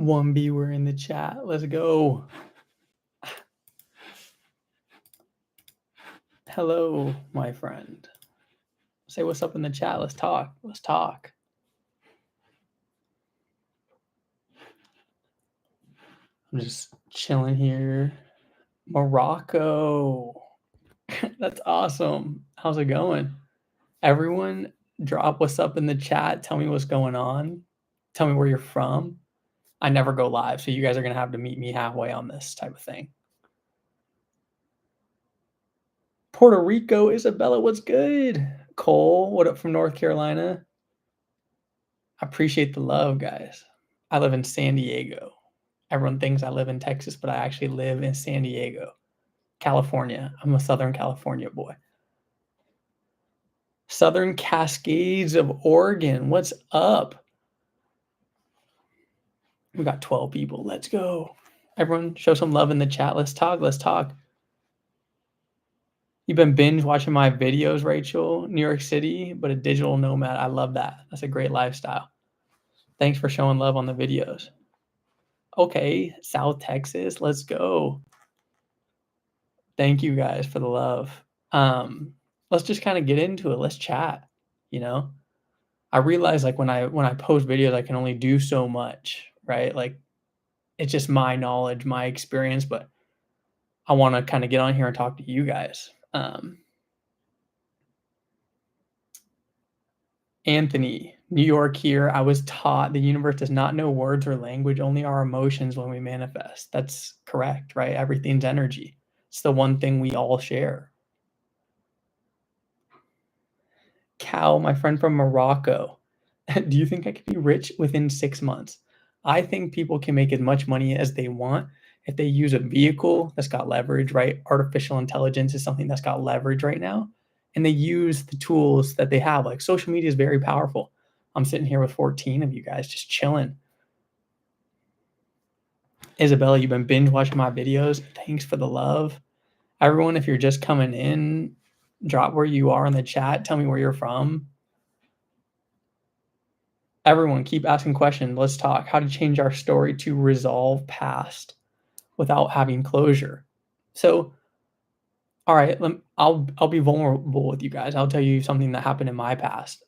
One viewer in the chat. Let's go. Hello, my friend. Say what's up in the chat. Let's talk. Let's talk. I'm just chilling here. Morocco. That's awesome. How's it going? Everyone, drop what's up in the chat. Tell me what's going on. Tell me where you're from. I never go live, so you guys are going to have to meet me halfway on this type of thing. Puerto Rico, Isabella, what's good? Cole, what up from North Carolina? I appreciate the love, guys. I live in San Diego. Everyone thinks I live in Texas, but I actually live in San Diego, California. I'm a Southern California boy. Southern Cascades of Oregon, what's up? We got 12 people. Let's go. Everyone, show some love in the chat. Let's talk. Let's talk. You've been binge watching my videos, Rachel. New York City, but a digital nomad. I love that. That's a great lifestyle. Thanks for showing love on the videos. Okay, South Texas. Let's go. Thank you guys for the love. Let's just kind of get into it. Let's chat. You know, I realize like when I post videos, I can only do so much, right? Like it's just my knowledge, my experience, but I want to kind of get on here and talk to you guys. Anthony, New York here. I was taught the universe does not know words or language, only our emotions when we manifest. That's correct, right? Everything's energy. It's the one thing we all share. Cal, my friend from Morocco. Do you think I could be rich within 6 months? I think people can make as much money as they want if they use a vehicle that's got leverage, right? Artificial intelligence is something that's got leverage right now. And they use the tools that they have. Like social media is very powerful. I'm sitting here with 14 of you guys just chilling. Isabella, you've been binge watching my videos. Thanks for the love. Everyone, if you're just coming in, drop where you are in the chat. Tell me where you're from. Everyone, keep asking questions. Let's talk. How to change our story to resolve past without having closure. So, all right, I'll be vulnerable with you guys. I'll tell you something that happened in my past.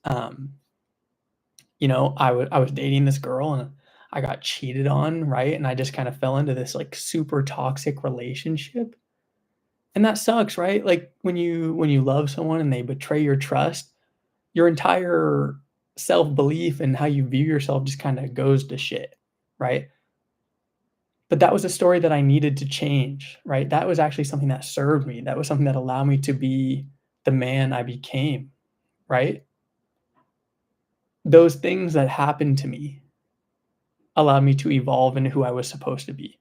You know, I was dating this girl and I got cheated on, right? And I just kind of fell into this like super toxic relationship. And that sucks, right? Like when you love someone and they betray your trust, your entire self-belief and how you view yourself just kind of goes to shit, right? But that was a story that I needed to change, right? That was actually something that served me. That was something that allowed me to be the man I became, right? Those things that happened to me allowed me to evolve into who I was supposed to be.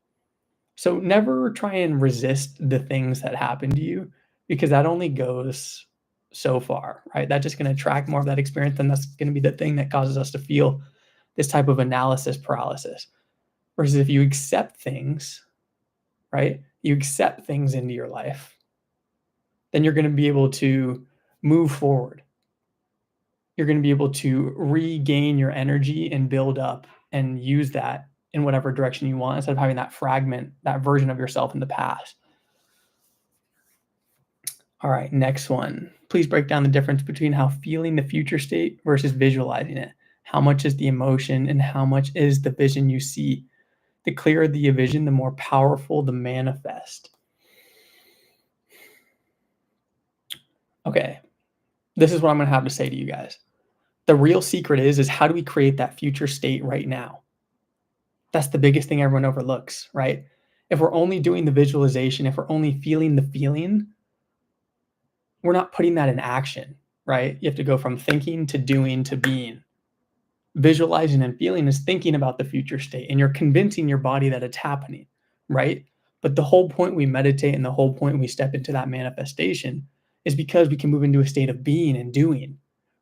So never try and resist the things that happen to you because that only goes so far, right? That's just going to attract more of that experience, and that's going to be the thing that causes us to feel this type of analysis paralysis. Versus if you accept things, right? You accept things into your life, then you're going to be able to move forward. You're going to be able to regain your energy and build up and use that in whatever direction you want instead of having that fragment, that version of yourself in the past. All right, next one. Please break down the difference between how feeling the future state versus visualizing it. How much is the emotion and how much is the vision you see? The clearer the vision, the more powerful the manifest. Okay, this is what I'm going to have to say to you guys. The real secret is how do we create that future state right now? That's the biggest thing everyone overlooks, right? If we're only doing the visualization, if we're only feeling the feeling, we're not putting that in action, right? You have to go from thinking to doing to being. Visualizing and feeling is thinking about the future state, and you're convincing your body that it's happening, right? But the whole point we meditate and the whole point we step into that manifestation is because we can move into a state of being and doing,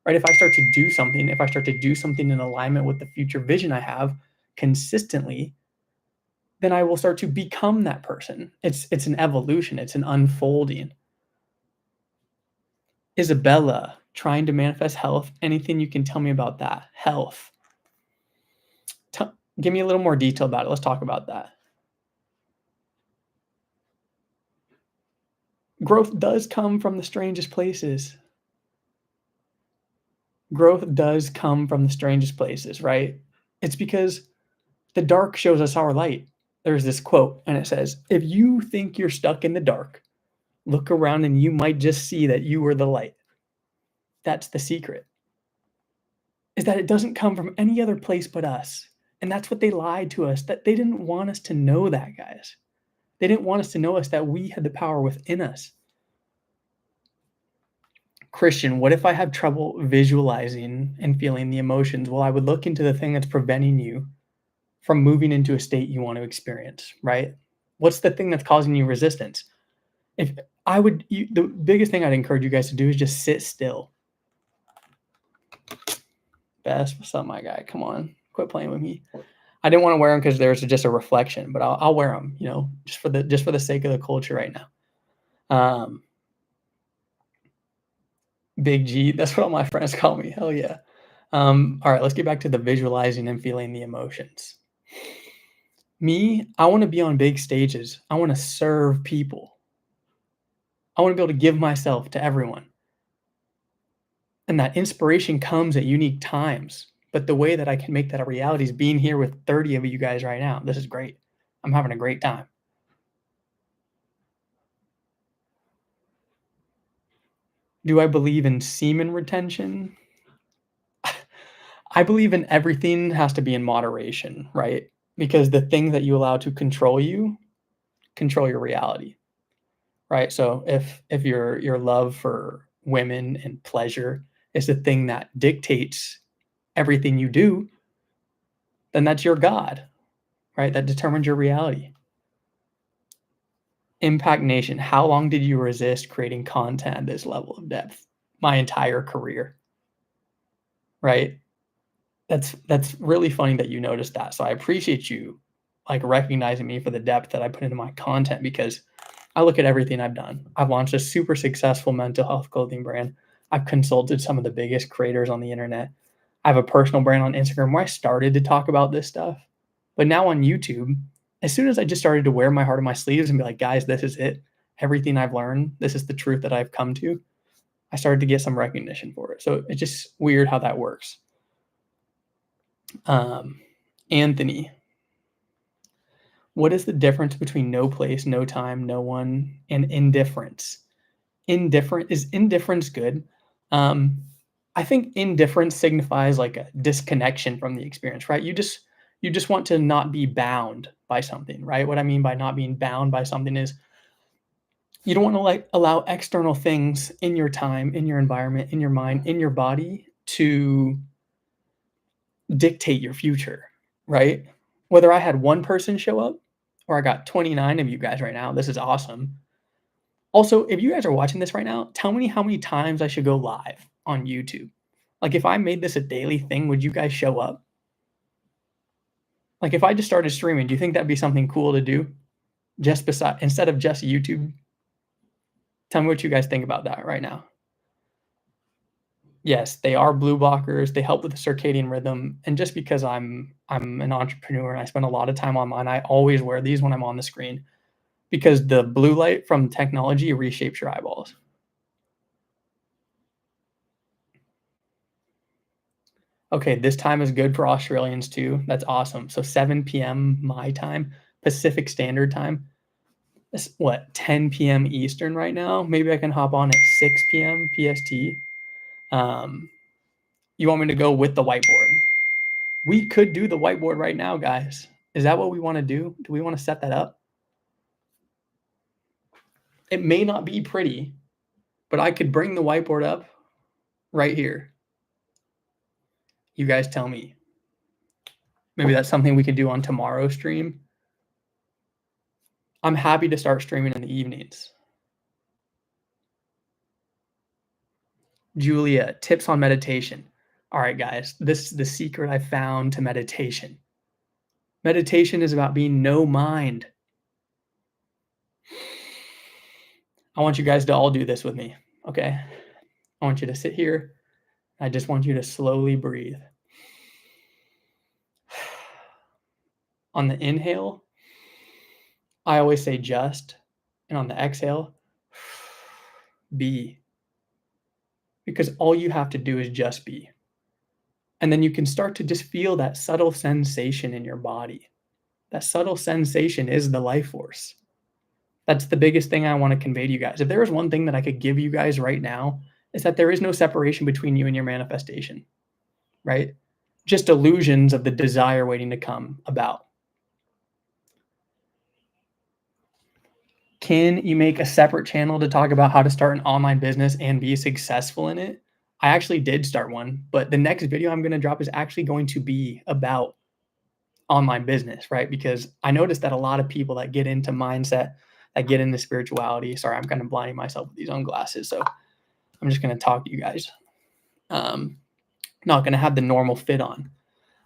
right? If I start to do something in alignment with the future vision I have consistently, then I will start to become that person. It's an evolution. It's an unfolding. Isabella, trying to manifest health. Anything you can tell me about that? Health. Give me a little more detail about it. Let's talk about that. Growth does come from the strangest places. Growth does come from the strangest places, right? It's because the dark shows us our light. There's this quote, and it says, if you think you're stuck in the dark, look around and you might just see that you are the light. That's the secret, is that it doesn't come from any other place but us. And that's what they lied to us, that they didn't want us to know that, guys. They didn't want us to know us, that we had the power within us. Christian, what if I have trouble visualizing and feeling the emotions? Well, I would look into the thing that's preventing you from moving into a state you want to experience, right? What's the thing that's causing you resistance? The biggest thing I'd encourage you guys to do is just sit still. Best, what's up, my guy? Come on, quit playing with me. I didn't want to wear them because there's just a reflection, but I'll wear them, just for the sake of the culture right now. Big G, that's what all my friends call me. Hell yeah. All right, let's get back to the visualizing and feeling the emotions. Me, I want to be on big stages. I want to serve people. I want to be able to give myself to everyone. And that inspiration comes at unique times. But the way that I can make that a reality is being here with 30 of you guys right now. This is great. I'm having a great time. Do I believe in semen retention? I believe in everything has to be in moderation, right? Because the things that you allow to control you control your reality, right? So if your love for women and pleasure is the thing that dictates everything you do, then that's your God, right? That determines your reality. Impact Nation, how long did you resist creating content at this level of depth? My entire career, right? That's really funny that you noticed that. So I appreciate you recognizing me for the depth that I put into my content, because I look at everything I've done. I've launched a super successful mental health clothing brand. I've consulted some of the biggest creators on the internet. I have a personal brand on Instagram where I started to talk about this stuff. But now on YouTube, as soon as I just started to wear my heart on my sleeves and be like, guys, this is it. Everything I've learned, this is the truth that I've come to. I started to get some recognition for it. So it's just weird how that works. Anthony, what is the difference between no place, no time, no one, and indifference? Is indifference good? I think indifference signifies like a disconnection from the experience, right? You just want to not be bound by something, right? What I mean by not being bound by something is you don't want to allow external things in your time, in your environment, in your mind, in your body to dictate your future, right? Whether I had one person show up or I got 29 of you guys right now, this is awesome. Also, if you guys are watching this right now, tell me how many times I should go live on YouTube. If I made this a daily thing, would you guys show up? If I just started streaming, do you think that'd be something cool to do? Instead of just YouTube? Tell me what you guys think about that right now. Yes, they are blue blockers. They help with the circadian rhythm. And just because I'm an entrepreneur and I spend a lot of time online, I always wear these when I'm on the screen, because the blue light from technology reshapes your eyeballs. Okay, this time is good for Australians too. That's awesome. So 7 p.m. my time, Pacific Standard Time. It's what, 10 p.m. Eastern right now? Maybe I can hop on at 6 p.m. PST. You want me to go with the whiteboard? We could do the whiteboard right now, guys. Is that what we want to do? Do we want to set that up? It may not be pretty, but I could bring the whiteboard up right here. You guys tell me. Maybe that's something we could do on tomorrow's stream. I'm happy to start streaming in the evenings. Julia, tips on meditation. All right, guys, this is the secret I found to meditation. Meditation is about being no mind. I want you guys to all do this with me, okay? I want you to sit here. I just want you to slowly breathe. On the inhale, I always say just, and on the exhale, be. Because all you have to do is just be. And then you can start to just feel that subtle sensation in your body. That subtle sensation is the life force. That's the biggest thing I want to convey to you guys. If there is one thing that I could give you guys right now, is that there is no separation between you and your manifestation, right? Just illusions of the desire waiting to come about. Can you make a separate channel to talk about how to start an online business and be successful in it? I actually did start one, but the next video I'm going to drop is actually going to be about online business, right? Because I noticed that a lot of people that get into mindset, that get into spirituality, sorry, I'm kind of blinding myself with these own glasses. So I'm just going to talk to you guys. Not going to have the normal fit on.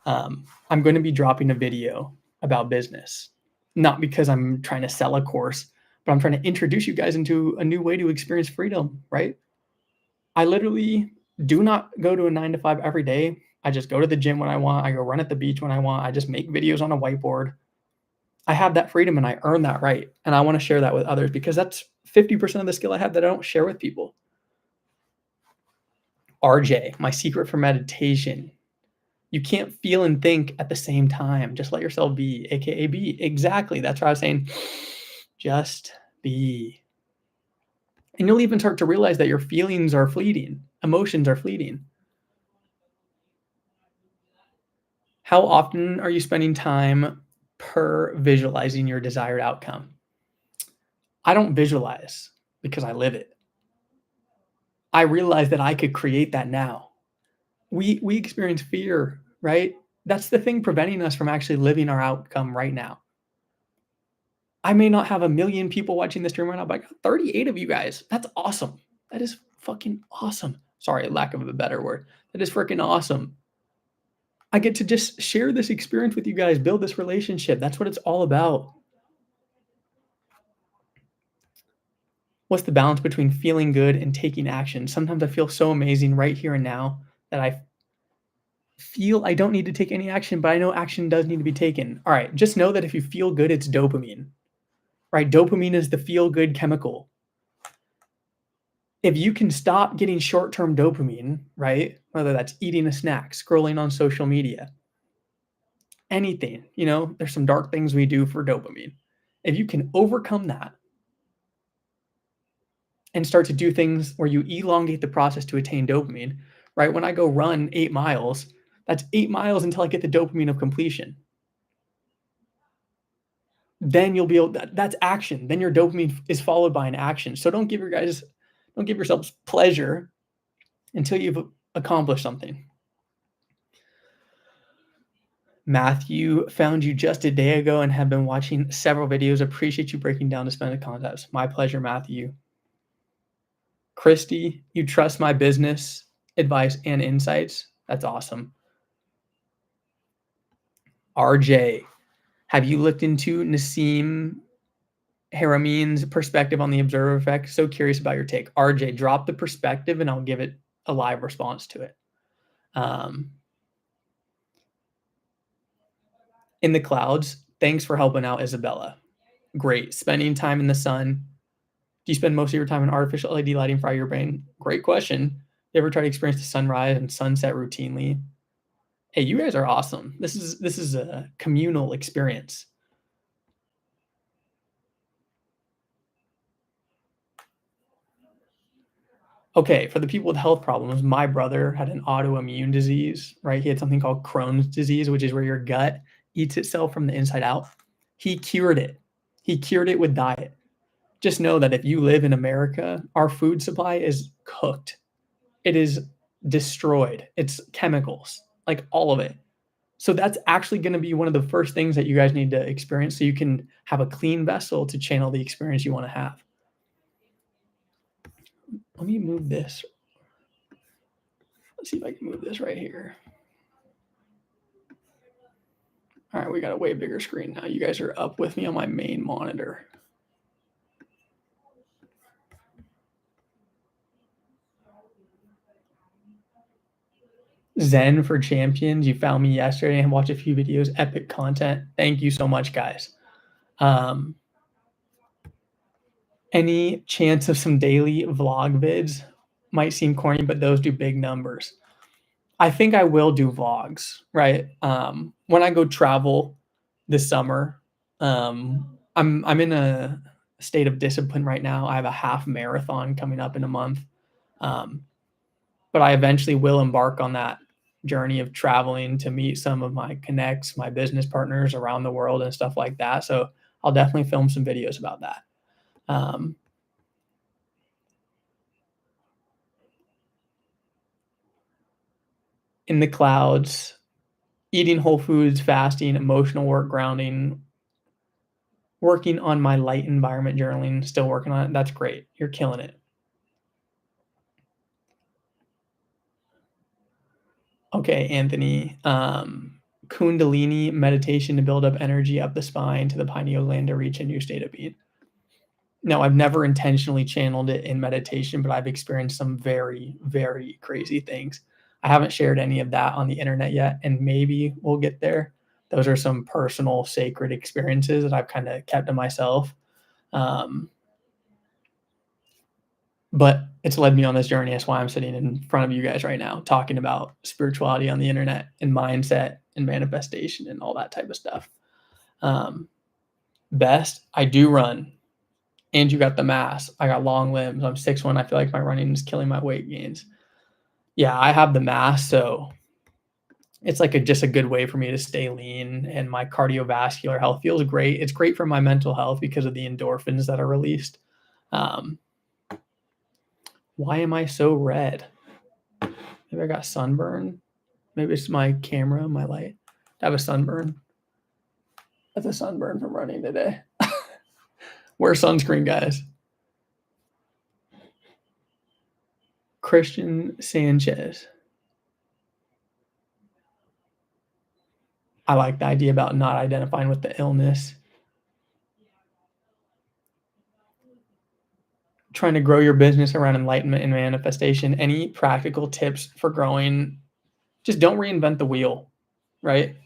I'm going to be dropping a video about business, not because I'm trying to sell a course, but I'm trying to introduce you guys into a new way to experience freedom, right? I literally do not go to a 9-to-5 every day. I just go to the gym when I want. I go run at the beach when I want. I just make videos on a whiteboard. I have that freedom and I earn that right. And I want to share that with others because that's 50% of the skill I have that I don't share with people. RJ, my secret for meditation. You can't feel and think at the same time. Just let yourself be, AKA be. Exactly. That's what I was saying. Just be. And you'll even start to realize that your feelings are fleeting. Emotions are fleeting. How often are you spending time per visualizing your desired outcome? I don't visualize because I live it. I realize that I could create that now. We experience fear, right? That's the thing preventing us from actually living our outcome right now. I may not have 1 million people watching this stream right now, but I got 38 of you guys. That's awesome. That is fucking awesome. Sorry, lack of a better word. That is freaking awesome. I get to just share this experience with you guys, build this relationship. That's what it's all about. What's the balance between feeling good and taking action? Sometimes I feel so amazing right here and now that I feel I don't need to take any action, but I know action does need to be taken. All right, just know that if you feel good, it's dopamine, right? Dopamine is the feel-good chemical. If you can stop getting short-term dopamine, right? Whether that's eating a snack, scrolling on social media, anything, there's some dark things we do for dopamine. If you can overcome that and start to do things where you elongate the process to attain dopamine, right? When I go run 8 miles, that's 8 miles until I get the dopamine of completion. Then you'll be able, that's action. Then your dopamine is followed by an action. So don't give yourselves pleasure until you've accomplished something. Matthew found you just a day ago and have been watching several videos. Appreciate you breaking down the spending concepts. My pleasure, Matthew. Christy, you trust my business advice and insights. That's awesome. RJ, have you looked into Nassim Haramein's perspective on the observer effect? So curious about your take. RJ, drop the perspective and I'll give it a live response to it. In the clouds, thanks for helping out, Isabella. Great. Spending time in the sun. Do you spend most of your time in artificial LED lighting fry your brain? Great question. You ever try to experience the sunrise and sunset routinely? Hey, you guys are awesome. This is a communal experience. Okay, for the people with health problems, my brother had an autoimmune disease, right? He had something called Crohn's disease, which is where your gut eats itself from the inside out. He cured it. He cured it with diet. Just know that if you live in America, our food supply is cooked. It is destroyed. It's chemicals, like all of it. So that's actually going to be one of the first things that you guys need to experience so you can have a clean vessel to channel the experience you want to have. Let me move this. Let's see if I can move this right here. All right, we got a way bigger screen now. You guys are up with me on my main monitor. Zen for Champions. You found me yesterday and watched a few videos. Epic content. Thank you so much, guys. Any chance of some daily vlog vids? Might seem corny, but those do big numbers. I think I will do vlogs, right? When I go travel this summer, I'm in a state of discipline right now. I have a half marathon coming up in a month. But I eventually will embark on that journey of traveling to meet some of my connects, my business partners around the world and stuff like that. So I'll definitely film some videos about that. In the clouds, eating whole foods, fasting, emotional work, grounding, working on my light environment journaling, still working on it. That's great. You're killing it. Okay, Anthony. Kundalini meditation to build up energy up the spine to the pineal gland to reach a new state of being. No, I've never intentionally channeled it in meditation, but I've experienced some very, very crazy things. I haven't shared any of that on the internet yet, and maybe we'll get there. Those are some personal, sacred experiences that I've kind of kept to myself. But it's led me on this journey. That's why I'm sitting in front of you guys right now, talking about spirituality on the internet and mindset and manifestation and all that type of stuff. Best, I do run. And you got the mass. I got long limbs. I'm 6'1". I feel like my running is killing my weight gains. Yeah, I have the mass, so it's like just a good way for me to stay lean, and my cardiovascular health feels great. It's great for my mental health because of the endorphins that are released. Why am I so red? Maybe I got sunburn. Maybe it's my camera, my light. I have a sunburn. That's a sunburn from running today. Wear sunscreen, guys. Christian Sanchez. I like the idea about not identifying with the illness. Trying to grow your business around enlightenment and manifestation. Any practical tips for growing? Just don't reinvent the wheel, right?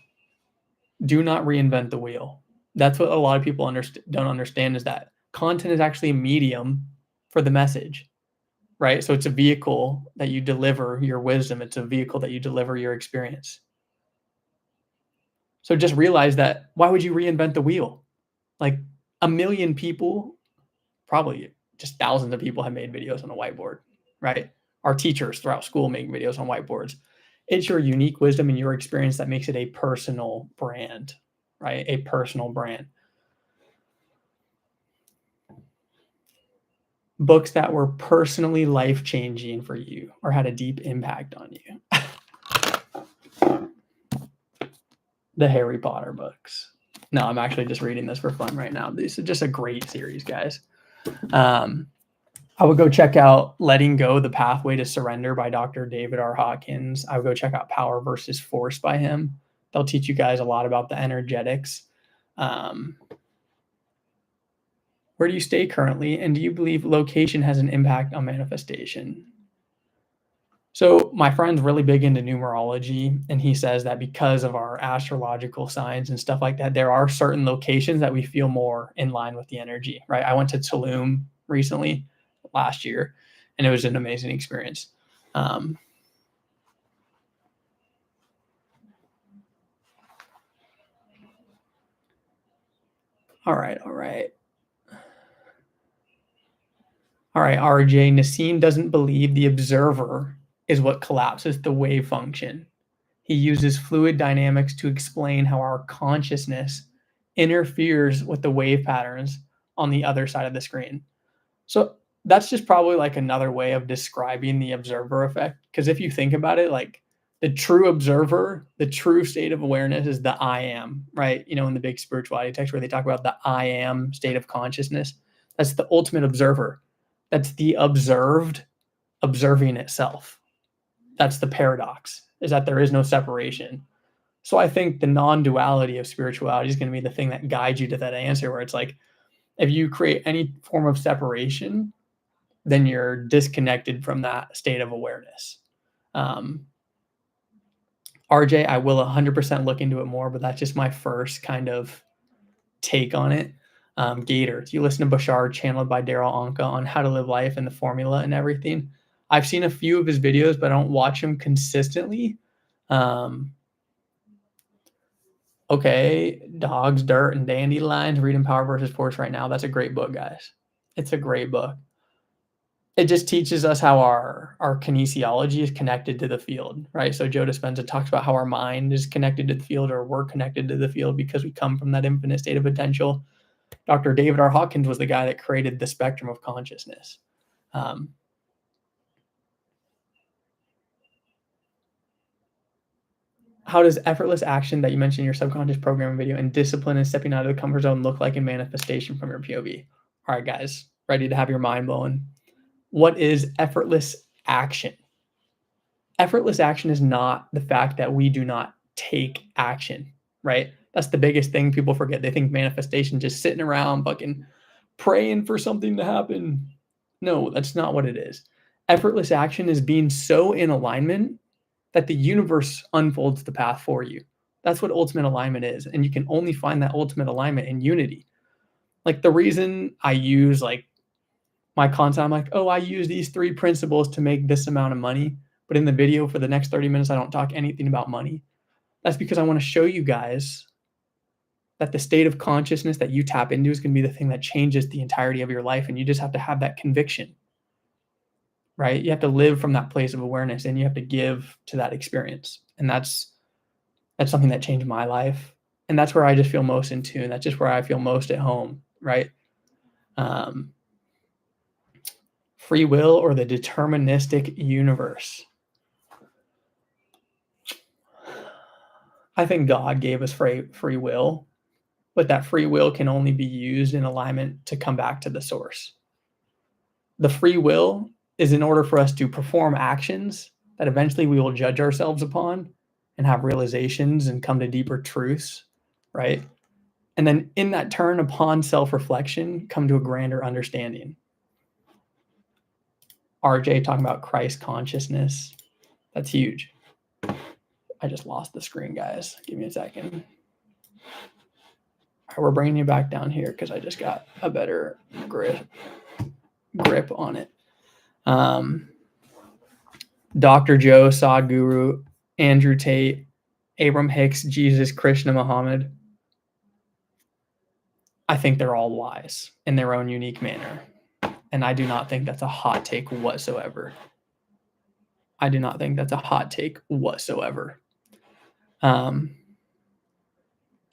Do not reinvent the wheel. That's what a lot of people don't understand, is that content is actually a medium for the message, right? So it's a vehicle that you deliver your wisdom. It's a vehicle that you deliver your experience. So just realize that, why would you reinvent the wheel? Like, a million people, probably just thousands of people, have made videos on a whiteboard, right? Our teachers throughout school make videos on whiteboards. It's your unique wisdom and your experience that makes it a personal brand, right? A personal brand. Books that were personally life-changing for you or had a deep impact on you. The Harry Potter books. No, I'm actually just reading this for fun right now. This is just a great series, guys. I would go check out Letting Go, The Pathway to Surrender by Dr. David R. Hawkins. I would go check out Power versus Force by him. They'll teach you guys a lot about the energetics. Where do you stay currently? And do you believe location has an impact on manifestation? So my friend's really big into numerology, and he says that because of our astrological signs and stuff like that, there are certain locations that we feel more in line with the energy, right? I went to Tulum recently, last year, and it was an amazing experience. All right. RJ, Nassim doesn't believe the observer is what collapses the wave function. He uses fluid dynamics to explain how our consciousness interferes with the wave patterns on the other side of the screen. So that's just probably like another way of describing the observer effect. Because if you think about it, like, the true observer, the true state of awareness is the I am, right? You know, in the big spirituality text where they talk about the I am state of consciousness, that's the ultimate observer. That's the observed observing itself. That's the paradox, is that there is no separation. So I think the non-duality of spirituality is going to be the thing that guides you to that answer, where it's like, if you create any form of separation, then you're disconnected from that state of awareness. RJ, I will 100% look into it more, but that's just my first kind of take on it. Gator, do you listen to Bashar channeled by Daryl Anka on how to live life and the formula and everything? I've seen a few of his videos, but I don't watch him consistently. Okay, Dogs, Dirt, and Dandelions, reading Power versus Force right now. That's a great book, guys. It's a great book. It just teaches us how our kinesiology is connected to the field, right? So Joe Dispenza talks about how our mind is connected to the field, or we're connected to the field because we come from that infinite state of potential. Dr. David R. Hawkins was the guy that created the spectrum of consciousness. How does effortless action that you mentioned in your subconscious programming video and discipline and stepping out of the comfort zone look like in manifestation from your POV? All right, guys, ready to have your mind blown? What is effortless action? Effortless action is not the fact that we do not take action, right? That's the biggest thing people forget. They think manifestation just sitting around fucking praying for something to happen. No, that's not what it is. Effortless action is being so in alignment that the universe unfolds the path for you. That's what ultimate alignment is. And you can only find that ultimate alignment in unity. Like the reason I use like my content, I'm like, oh, I use these 3 principles to make this amount of money. But in the video for the next 30 minutes, I don't talk anything about money. That's because I want to show you guys that the state of consciousness that you tap into is going to be the thing that changes the entirety of your life. And you just have to have that conviction, right? You have to live from that place of awareness and you have to give to that experience. And that's something that changed my life. And that's where I just feel most in tune. That's just where I feel most at home, right? Free will or the deterministic universe? I think God gave us free will, but that free will can only be used in alignment to come back to the source. The free will is in order for us to perform actions that eventually we will judge ourselves upon and have realizations and come to deeper truths, right? And then in that turn upon self-reflection, come to a grander understanding. RJ talking about Christ consciousness. That's huge. I just lost the screen, guys. Give me a second. All right, we're bringing you back down here because I just got a better grip on it. Dr. Joe, Sadhguru, Andrew Tate, Abram Hicks, Jesus, Krishna, Muhammad. I think they're all wise in their own unique manner. And I do not think that's a hot take whatsoever.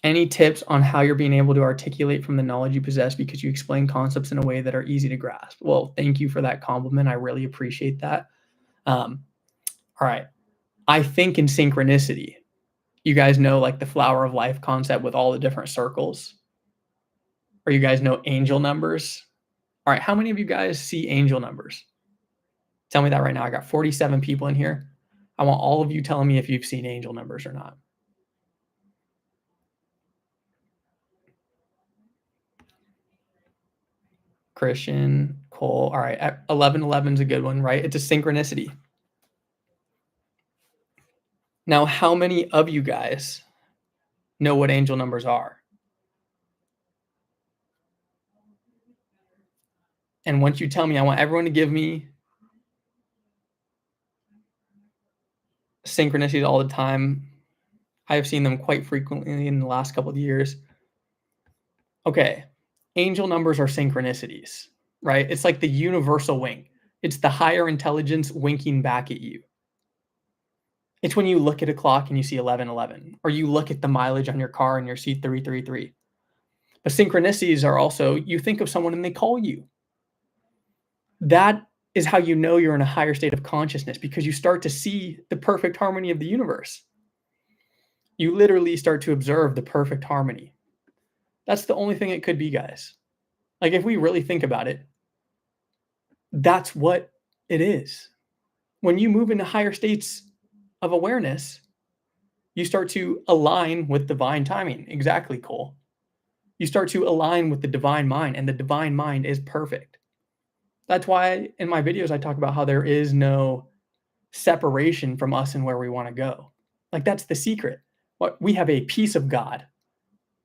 Any tips on how you're being able to articulate from the knowledge you possess because you explain concepts in a way that are easy to grasp? Well, thank you for that compliment. I really appreciate that. All right. I think in synchronicity, you guys know like the flower of life concept with all the different circles, or you guys know angel numbers. All right. How many of you guys see angel numbers? Tell me that right now. I got 47 people in here. I want all of you telling me if you've seen angel numbers or not. Christian, Cole. All right. 1111 is a good one, right? It's a synchronicity. Now, how many of you guys know what angel numbers are? And once you tell me, I want everyone to give me synchronicities all the time. I have seen them quite frequently in the last couple of years. Okay. Angel numbers are synchronicities, right? It's like the universal wink. It's the higher intelligence winking back at you. It's when you look at a clock and you see 1111, or you look at the mileage on your car and you see 333. But synchronicities are also, you think of someone and they call you. That is how you know you're in a higher state of consciousness, because you start to see the perfect harmony of the universe. You literally start to observe the perfect harmony. That's the only thing it could be, guys. Like if we really think about it, that's what it is. When you move into higher states of awareness, you start to align with divine timing. Exactly, Cole. You start to align with the divine mind, and the divine mind is perfect. That's why in my videos I talk about how there is no separation from us and where we want to go. Like, that's the secret. We have a piece of God.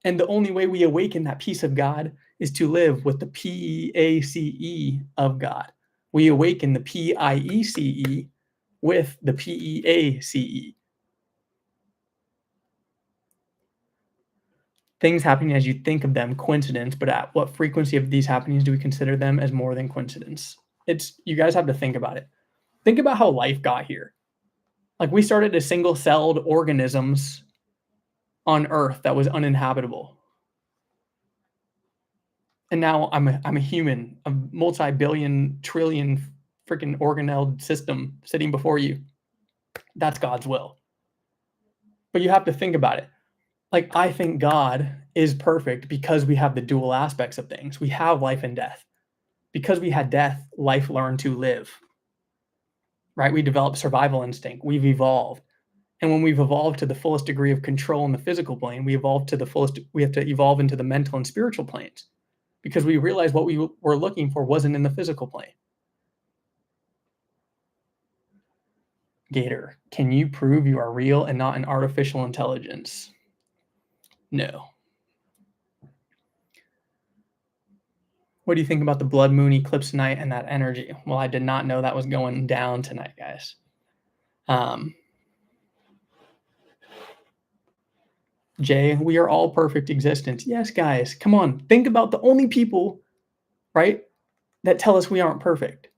And the only way we awaken that piece of God is to live with the P-A-C-E of God. We awaken the P-I-E-C-E with the P-E-A-C-E. Things happening as you think of them, coincidence, but at what frequency of these happenings do we consider them as more than coincidence? You guys have to think about it. Think about how life got here. Like, we started as single-celled organisms on Earth that was uninhabitable. And now I'm a human, a multi-billion, trillion freaking organelle system sitting before you. That's God's will. But you have to think about it. Like, I think God is perfect because we have the dual aspects of things. We have life and death. Because we had death, life learned to live. Right? We developed survival instinct. We've evolved. And when we've evolved to the fullest degree of control in the physical plane, we have to evolve into the mental and spiritual planes. Because we realized what we were looking for wasn't in the physical plane. Gator, can you prove you are real and not an artificial intelligence? No. What do you think about the blood moon eclipse night and that energy? Well, I did not know that was going down tonight, guys. Jay, we are all perfect existence. Yes, guys, come on. Think about the only people, right, that tell us we aren't perfect.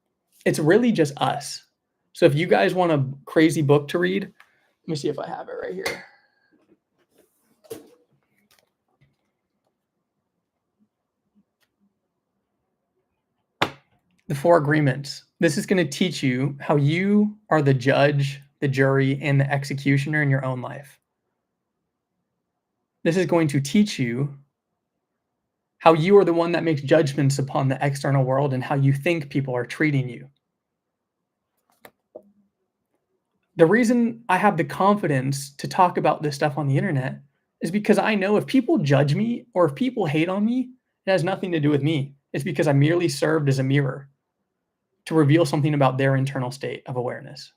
It's really just us. So if you guys want a crazy book to read, let me see if I have it right here. The Four Agreements. This is going to teach you how you are the judge, the jury, and the executioner in your own life. This is going to teach you how you are the one that makes judgments upon the external world and how you think people are treating you. The reason I have the confidence to talk about this stuff on the internet is because I know if people judge me or if people hate on me, it has nothing to do with me. It's because I merely served as a mirror to reveal something about their internal state of awareness.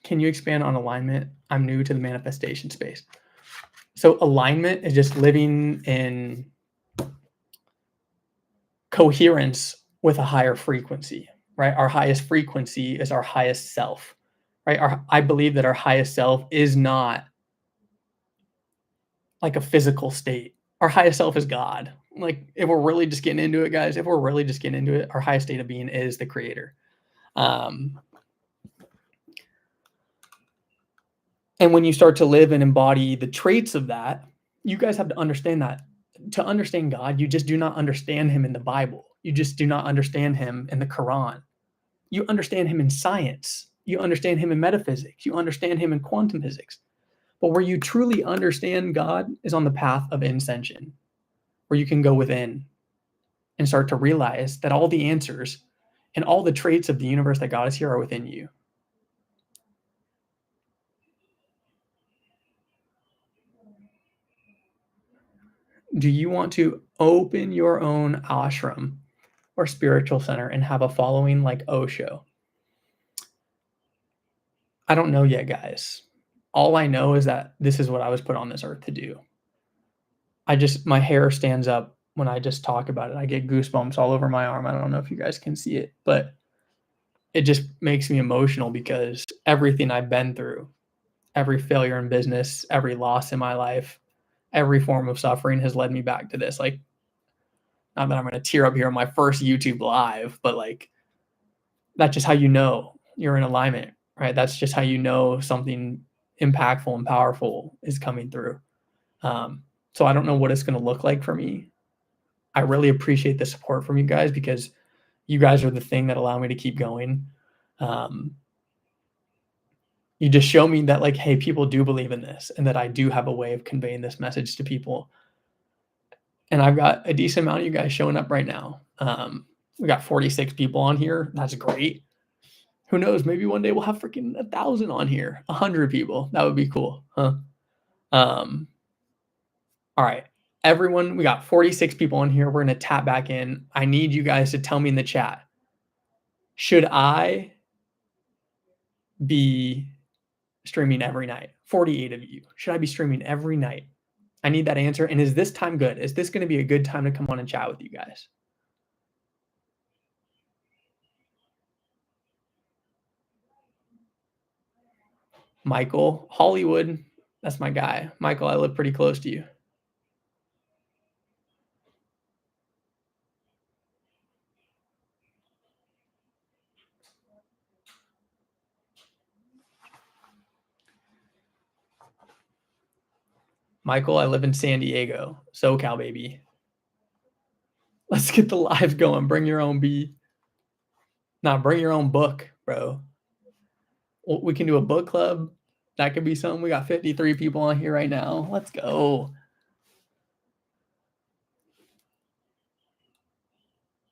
Can you expand on alignment? I'm new to the manifestation space. So alignment is just living in coherence with a higher frequency, right? Our highest frequency is our highest self, right? I believe that our highest self is not like a physical state. Our highest self is God. Like, if we're really just getting into it, guys, our highest state of being is the creator. And when you start to live and embody the traits of that, you guys have to understand that to understand God, you just do not understand him in the Bible. You just do not understand him in the Quran. You understand him in science. You understand him in metaphysics. You understand him in quantum physics. But where you truly understand God is on the path of ascension, where you can go within and start to realize that all the answers and all the traits of the universe that got us here are within you. Do you want to open your own ashram or spiritual center and have a following like Osho? I don't know yet, guys. All I know is that this is what I was put on this earth to do. My hair stands up when I just talk about it. I get goosebumps all over my arm. I don't know if you guys can see it, but it just makes me emotional because everything I've been through, every failure in business, every loss in my life, every form of suffering has led me back to this. Like, not that I'm going to tear up here on my first YouTube live, but like, that's just how you know you're in alignment, right? That's just how you know something impactful and powerful is coming through. So I don't know what it's going to look like for me. I really appreciate the support from you guys because you guys are the thing that allow me to keep going. You just show me that, like, hey, people do believe in this and that I do have a way of conveying this message to people. And I've got a decent amount of you guys showing up right now. We got 46 people on here. That's great. Who knows? Maybe one day we'll have freaking 1,000 on here, 100 people. That would be cool, huh? All right, everyone, we got 46 people on here. We're going to tap back in. I need you guys to tell me in the chat, Should I be streaming every night? 48 of you. Should I be streaming every night? I need that answer. And is this time good? Is this going to be a good time to come on and chat with you guys? Michael, Hollywood, that's my guy. Michael, I live pretty close to you. Michael, I live in San Diego. SoCal, baby. Let's get the live going. Bring your own bee. Nah, bring your own book, bro. We can do a book club. That could be something. We got 53 people on here right now. Let's go.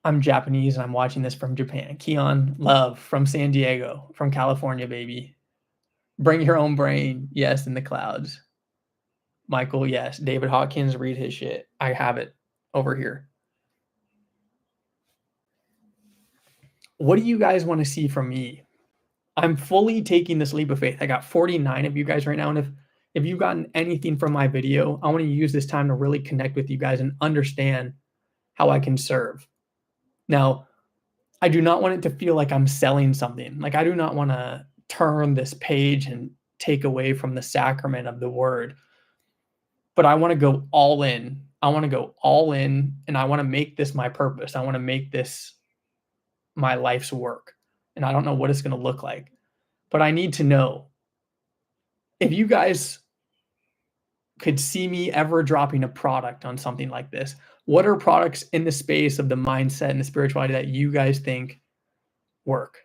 I'm Japanese and I'm watching this from Japan. Keon, love from San Diego, from California, baby. Bring your own brain. Yes, in the clouds. Michael, yes. David Hawkins, read his shit. I have it over here. What do you guys want to see from me? I'm fully taking this leap of faith. I got 49 of you guys right now. And if you've gotten anything from my video, I want to use this time to really connect with you guys and understand how I can serve. Now, I do not want it to feel like I'm selling something. Like I do not want to turn this page and take away from the sacrament of the word. But I want to go all in. I want to go all in and I want to make this my purpose. I want to make this my life's work. And I don't know what it's going to look like. But I need to know if you guys could see me ever dropping a product on something like this, what are products in the space of the mindset and the spirituality that you guys think work?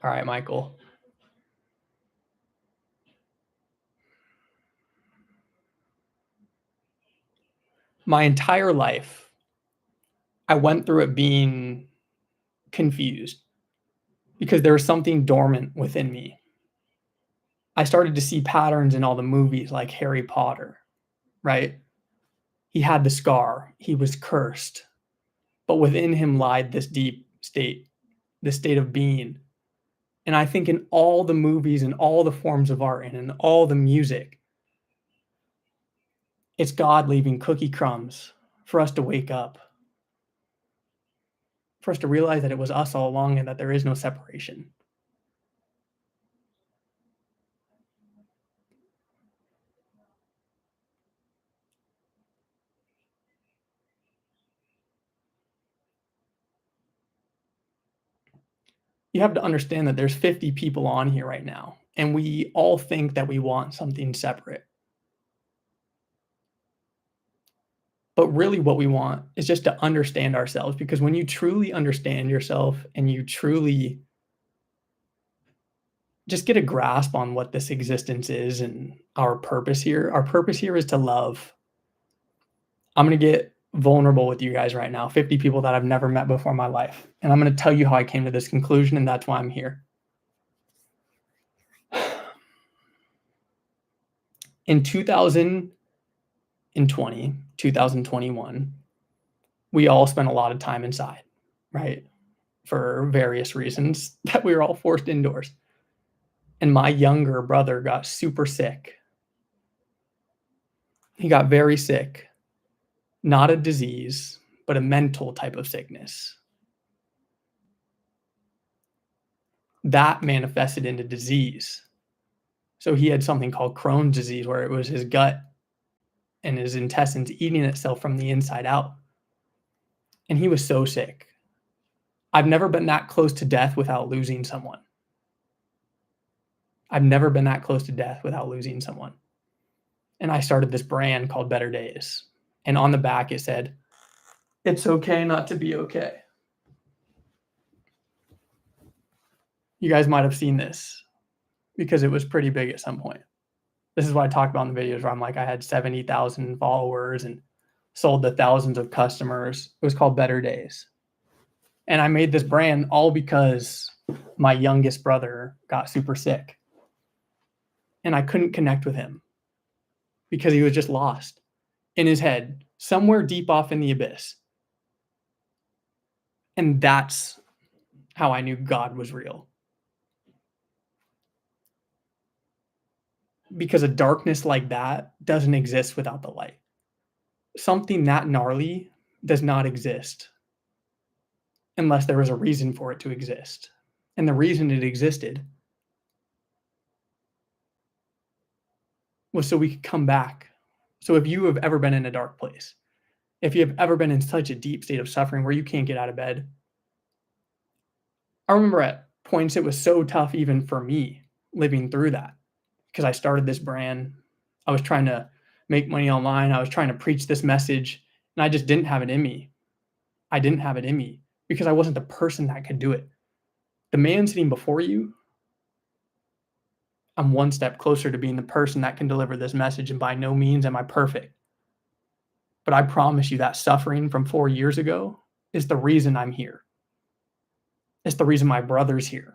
All right, Michael. My entire life, I went through it being confused because there was something dormant within me. I started to see patterns in all the movies like Harry Potter, right? He had the scar, he was cursed, but within him lied this deep state, this state of being. And I think in all the movies and all the forms of art and in all the music, it's God leaving cookie crumbs for us to wake up, for us to realize that it was us all along and that there is no separation. You have to understand that there's 50 people on here right now, and we all think that we want something separate. But really what we want is just to understand ourselves, because when you truly understand yourself and you truly just get a grasp on what this existence is and our purpose here is to love. I'm going to get vulnerable with you guys right now, 50 people that I've never met before in my life. And I'm going to tell you how I came to this conclusion, and that's why I'm here. In 2020, 2021, we all spent a lot of time inside, right? For various reasons that we were all forced indoors. And my younger brother got super sick. He got very sick. Not a disease, but a mental type of sickness. That manifested into disease. So he had something called Crohn's disease, where it was his gut and his intestines eating itself from the inside out. And he was so sick. I've never been that close to death without losing someone. I've never been that close to death without losing someone. And I started this brand called Better Days. And on the back it said, "It's okay not to be okay." You guys might have seen this because it was pretty big at some point. This is what I talk about in the videos where I'm like, I had 70,000 followers and sold to thousands of customers. It was called Better Days. And I made this brand all because my youngest brother got super sick and I couldn't connect with him because he was just lost in his head, somewhere deep off in the abyss. And that's how I knew God was real. Because a darkness like that doesn't exist without the light. Something that gnarly does not exist unless there was a reason for it to exist. And the reason it existed was so we could come back. So if you have ever been in a dark place, if you have ever been in such a deep state of suffering where you can't get out of bed, I remember at points it was so tough even for me living through that because I started this brand. I was trying to make money online. I was trying to preach this message and I just didn't have it in me. I didn't have it in me because I wasn't the person that could do it. The man sitting before you, I'm one step closer to being the person that can deliver this message, and by no means am I perfect. But I promise you that suffering from 4 years ago is the reason I'm here. It's the reason my brother's here.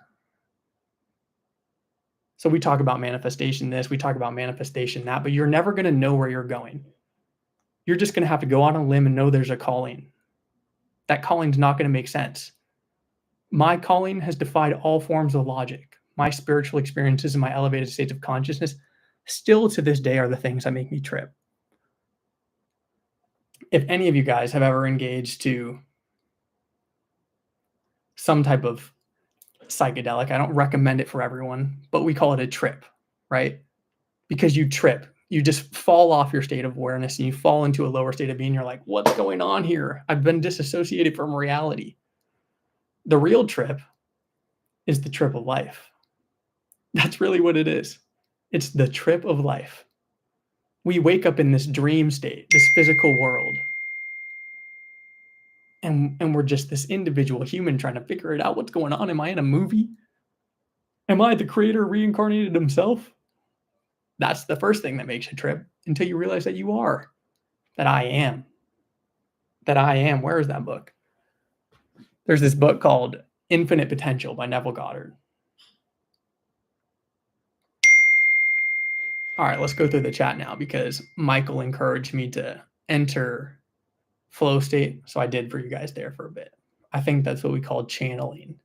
So we talk about manifestation this, we talk about manifestation that, but you're never going to know where you're going. You're just going to have to go on a limb and know there's a calling. That calling's not going to make sense. My calling has defied all forms of logic. My spiritual experiences and my elevated states of consciousness still to this day are the things that make me trip. If any of you guys have ever engaged to some type of psychedelic, I don't recommend it for everyone, but we call it a trip, right? Because you trip. You just fall off your state of awareness and you fall into a lower state of being. You're like, what's going on here? I've been disassociated from reality. The real trip is the trip of life. That's really what it is. It's the trip of life. We wake up in this dream state, this physical world, and we're just this individual human trying to figure it out. What's going on? Am I in a movie? Am I the creator reincarnated himself? That's the first thing that makes you trip until you realize that you are, that I am. That I am. Where is that book? There's this book called Infinite Potential by Neville Goddard. All right, let's go through the chat now because Michael encouraged me to enter flow state. So I did for you guys there for a bit. I think that's what we call channeling.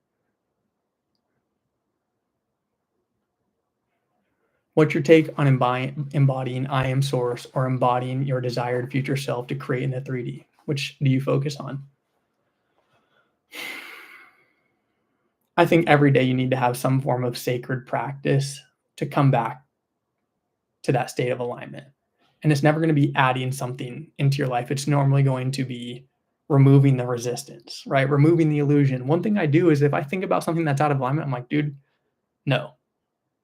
What's your take on embodying I am source or embodying your desired future self to create in the 3D? Which do you focus on? I think every day you need to have some form of sacred practice to come back to that state of alignment. And it's never going to be adding something into your life. It's normally going to be removing the resistance, right? Removing the illusion. One thing I do is if I think about something that's out of alignment, I'm like, dude, no,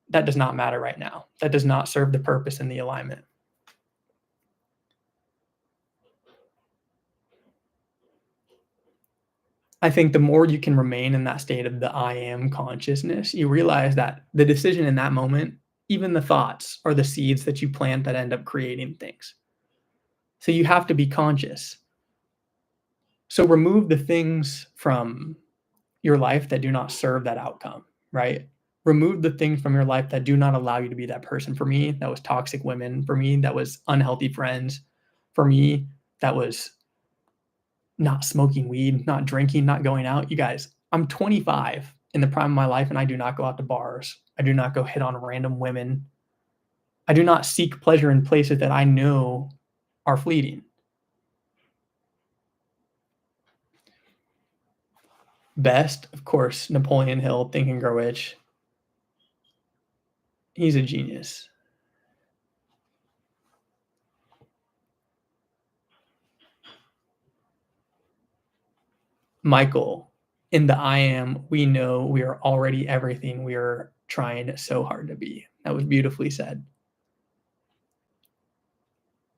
that does not matter right now. That does not serve the purpose in the alignment. I think the more you can remain in that state of the I am consciousness, you realize that the decision in that moment, even the thoughts, are the seeds that you plant that end up creating things. So you have to be conscious. So remove the things from your life that do not serve that outcome, right? Remove the things from your life that do not allow you to be that person. For me, that was toxic women. For me, that was unhealthy friends. For me, that was not smoking weed, not drinking, not going out. You guys, I'm 25 in the prime of my life and I do not go out to bars. I do not go hit on random women. I do not seek pleasure in places that I know are fleeting. Best, of course, Napoleon Hill, Think and Grow Rich. He's a genius. Michael, in the I am, we know we are already everything we are trying so hard to be. That was beautifully said.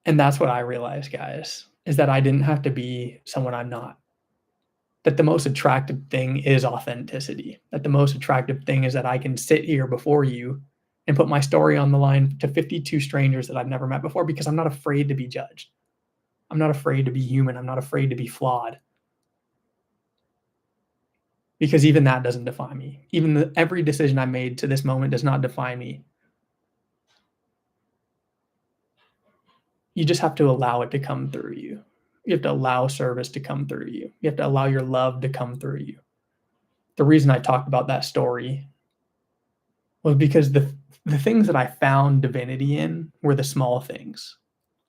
And that's what I realized, guys, is that I didn't have to be someone I'm not. That the most attractive thing is authenticity. That the most attractive thing is that I can sit here before you and put my story on the line to 52 strangers that I've never met before because I'm not afraid to be judged. I'm not afraid to be human. I'm not afraid to be flawed. because even that doesn't define me. Even every decision I made to this moment does not define me. You just have to allow it to come through you. You have to allow service to come through you. You have to allow your love to come through you. The reason I talked about that story was because the things that I found divinity in were the small things.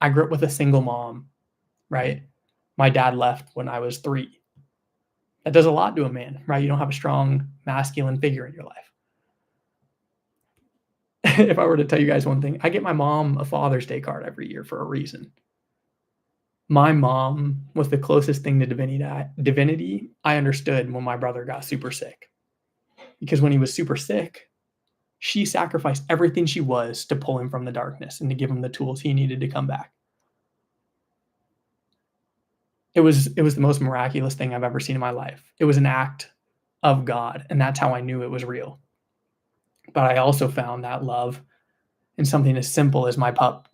I grew up with a single mom, right? My dad left when I was 3. That does a lot to a man, right? You don't have a strong masculine figure in your life. If I were to tell you guys one thing, I get my mom a Father's Day card every year for a reason. My mom was the closest thing to divinity I understood when my brother got super sick. Because when he was super sick, she sacrificed everything she was to pull him from the darkness and to give him the tools he needed to come back. It was the most miraculous thing I've ever seen in my life. It was an act of God, and that's how I knew it was real. But I also found that love in something as simple as my pup,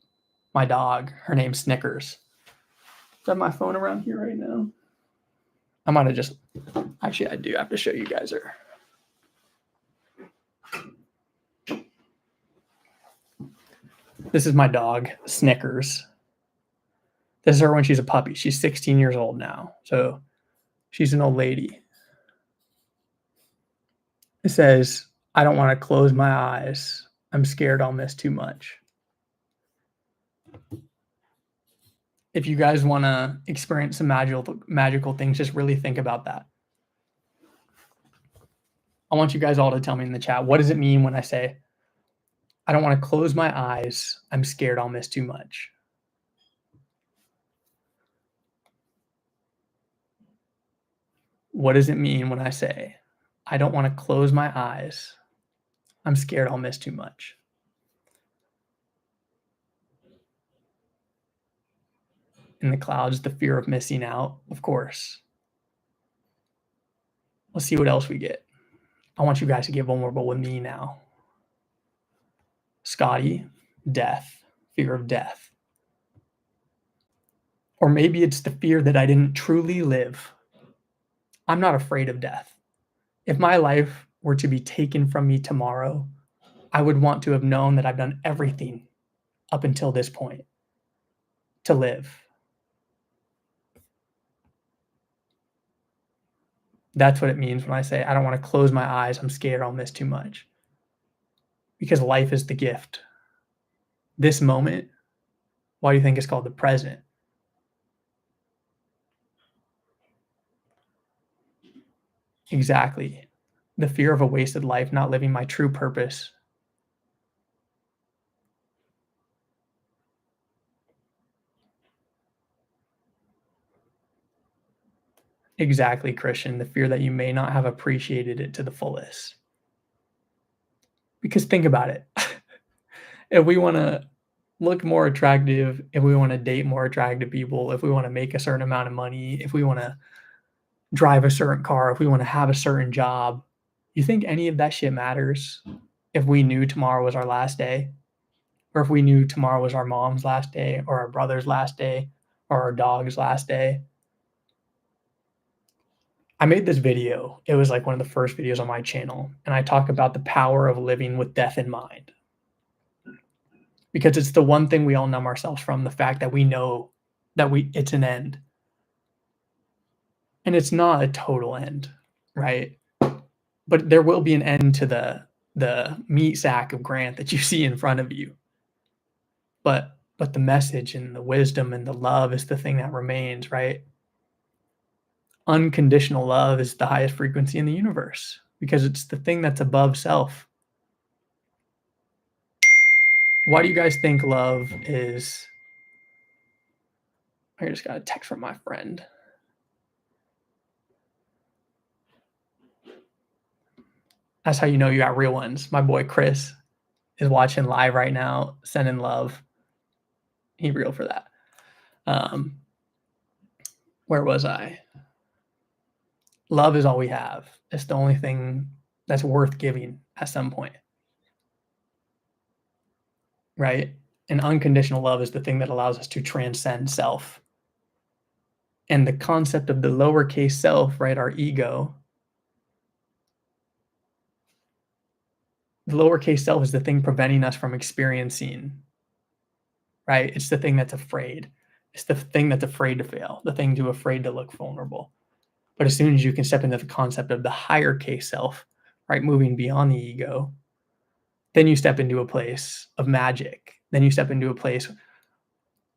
my dog. Her name's Snickers. Do I have my phone around here right now? I might have just... Actually, I do have to show you guys her. This is my dog, Snickers. This is her when she's a puppy. She's 16 years old now. So she's an old lady. It says, I don't want to close my eyes. I'm scared I'll miss too much. If you guys want to experience some magical things, just really think about that. I want you guys all to tell me in the chat, what does it mean when I say, I don't want to close my eyes. I'm scared I'll miss too much. What does it mean when I say, I don't want to close my eyes. I'm scared I'll miss too much. In the clouds, the fear of missing out, of course. Let's see what else we get. I want you guys to get vulnerable with me now. Scotty, death, fear of death. Or maybe it's the fear that I didn't truly live. I'm not afraid of death. If my life were to be taken from me tomorrow, I would want to have known that I've done everything up until this point to live. That's what it means when I say, I don't want to close my eyes. I'm scared I'll miss too much. Because life is the gift. This moment, why do you think it's called the present? Exactly. The fear of a wasted life, not living my true purpose. Exactly, Christian. The fear that you may not have appreciated it to the fullest. Because think about it. If we want to look more attractive, if we want to date more attractive people, if we want to make a certain amount of money, if we want to drive a certain car, if we want to have a certain job, you think any of that shit matters if we knew tomorrow was our last day? Or if we knew tomorrow was our mom's last day, or our brother's last day, or our dog's last day? I made this video. It was like one of the first videos on my channel, and I talk about the power of living with death in mind. Because it's the one thing we all numb ourselves from, the fact that we know that it's an end. And it's not a total end, right? But there will be an end to the meat sack of Grant that you see in front of you. But the message and the wisdom and the love is the thing that remains, right? Unconditional love is the highest frequency in the universe because it's the thing that's above self. Why do you guys think love is... I just got a text from my friend. That's how you know you got real ones. My boy Chris is watching live right now, sending love. He real for that. Where was I? Love is all we have. It's the only thing that's worth giving at some point. Right? And unconditional love is the thing that allows us to transcend self. And the concept of the lowercase self, right, our ego, The lowercase self is the thing preventing us from experiencing, right? It's the thing that's afraid. It's the thing that's afraid to fail, the thing too afraid to look vulnerable. But as soon as you can step into the concept of the higher case self, right, moving beyond the ego, then you step into a place of magic. Then you step into a place,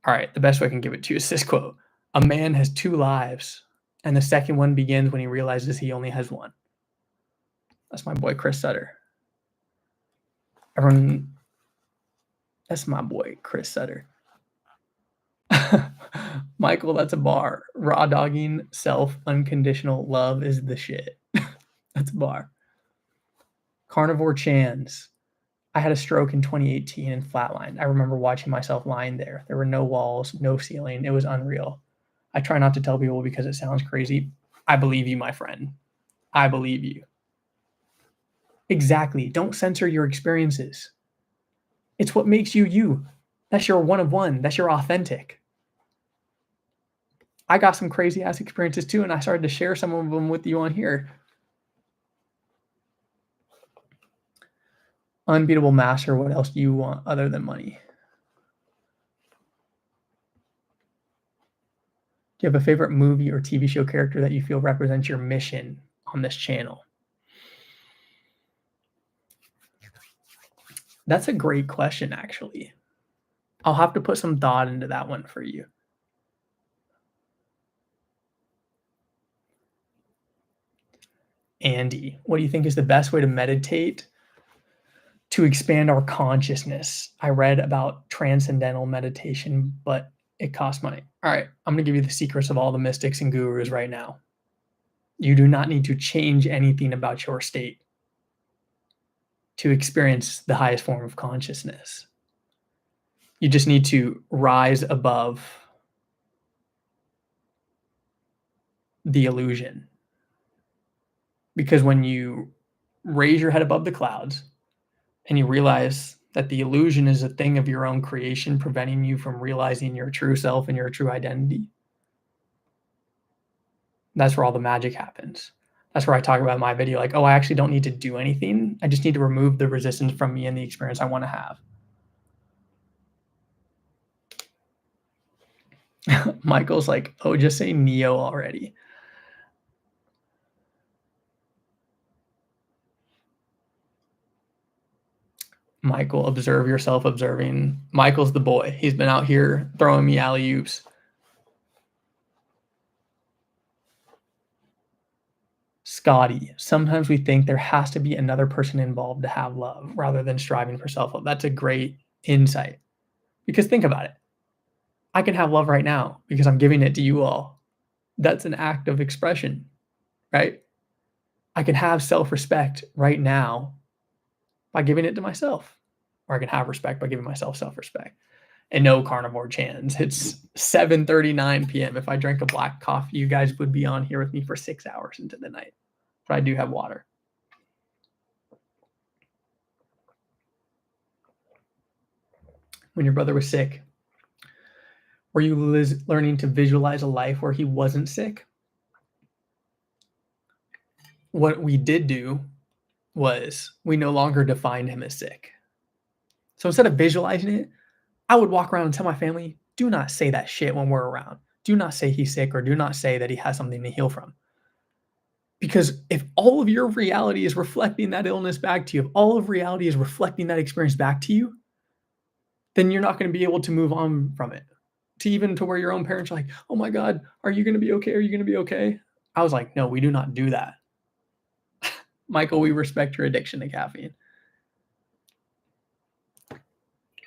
all right, the best way I can give it to you is this quote: a man has 2 lives, and the second one begins when he realizes he only has one. That's my boy, Chris Sutter. Everyone, that's my boy, Chris Sutter. Michael, that's a bar. Raw dogging self, unconditional love is the shit. That's a bar. Carnivore Chans. I had a stroke in 2018 and flatlined. I remember watching myself lying there. There were no walls, no ceiling. It was unreal. I try not to tell people because it sounds crazy. I believe you, my friend. I believe you. Exactly. Don't censor your experiences. It's what makes you you. That's your one of one. That's your authentic. I got some crazy ass experiences too, and I started to share some of them with you on here. Unbeatable master, what else do you want other than money? Do you have a favorite movie or TV show character that you feel represents your mission on this channel? That's a great question, actually. I'll have to put some thought into that one for you. Andy, what do you think is the best way to meditate to expand our consciousness? I read about transcendental meditation, but it costs money. All right, I'm going to give you the secrets of all the mystics and gurus right now. You do not need to change anything about your state to experience the highest form of consciousness. You just need to rise above the illusion. Because when you raise your head above the clouds and you realize that the illusion is a thing of your own creation, preventing you from realizing your true self and your true identity, that's where all the magic happens. That's where I talk about in my video, like, oh, I actually don't need to do anything. I just need to remove the resistance from me and the experience I want to have. Michael's like, oh, just say Neo already. Michael, observe yourself observing. Michael's the boy. He's been out here throwing me alley-oops. Scotty, sometimes we think there has to be another person involved to have love rather than striving for self-love. That's a great insight. Because think about it. I can have love right now because I'm giving it to you all. That's an act of expression, right? I can have self-respect right now by giving it to myself. Or I can have respect by giving myself self-respect. And no, Carnivore Chans, it's 7:39 p.m. If I drank a black coffee, you guys would be on here with me for 6 hours into the night. But I do have water. When your brother was sick, were you learning to visualize a life where he wasn't sick? What we did do was we no longer defined him as sick. So instead of visualizing it, I would walk around and tell my family, do not say that shit when we're around. Do not say he's sick, or do not say that he has something to heal from. Because if all of your reality is reflecting that illness back to you, if all of reality is reflecting that experience back to you, then you're not going to be able to move on from it. To even to where your own parents are like, oh my God, are you going to be okay? Are you going to be okay? I was like, no, we do not do that. Michael, we respect your addiction to caffeine.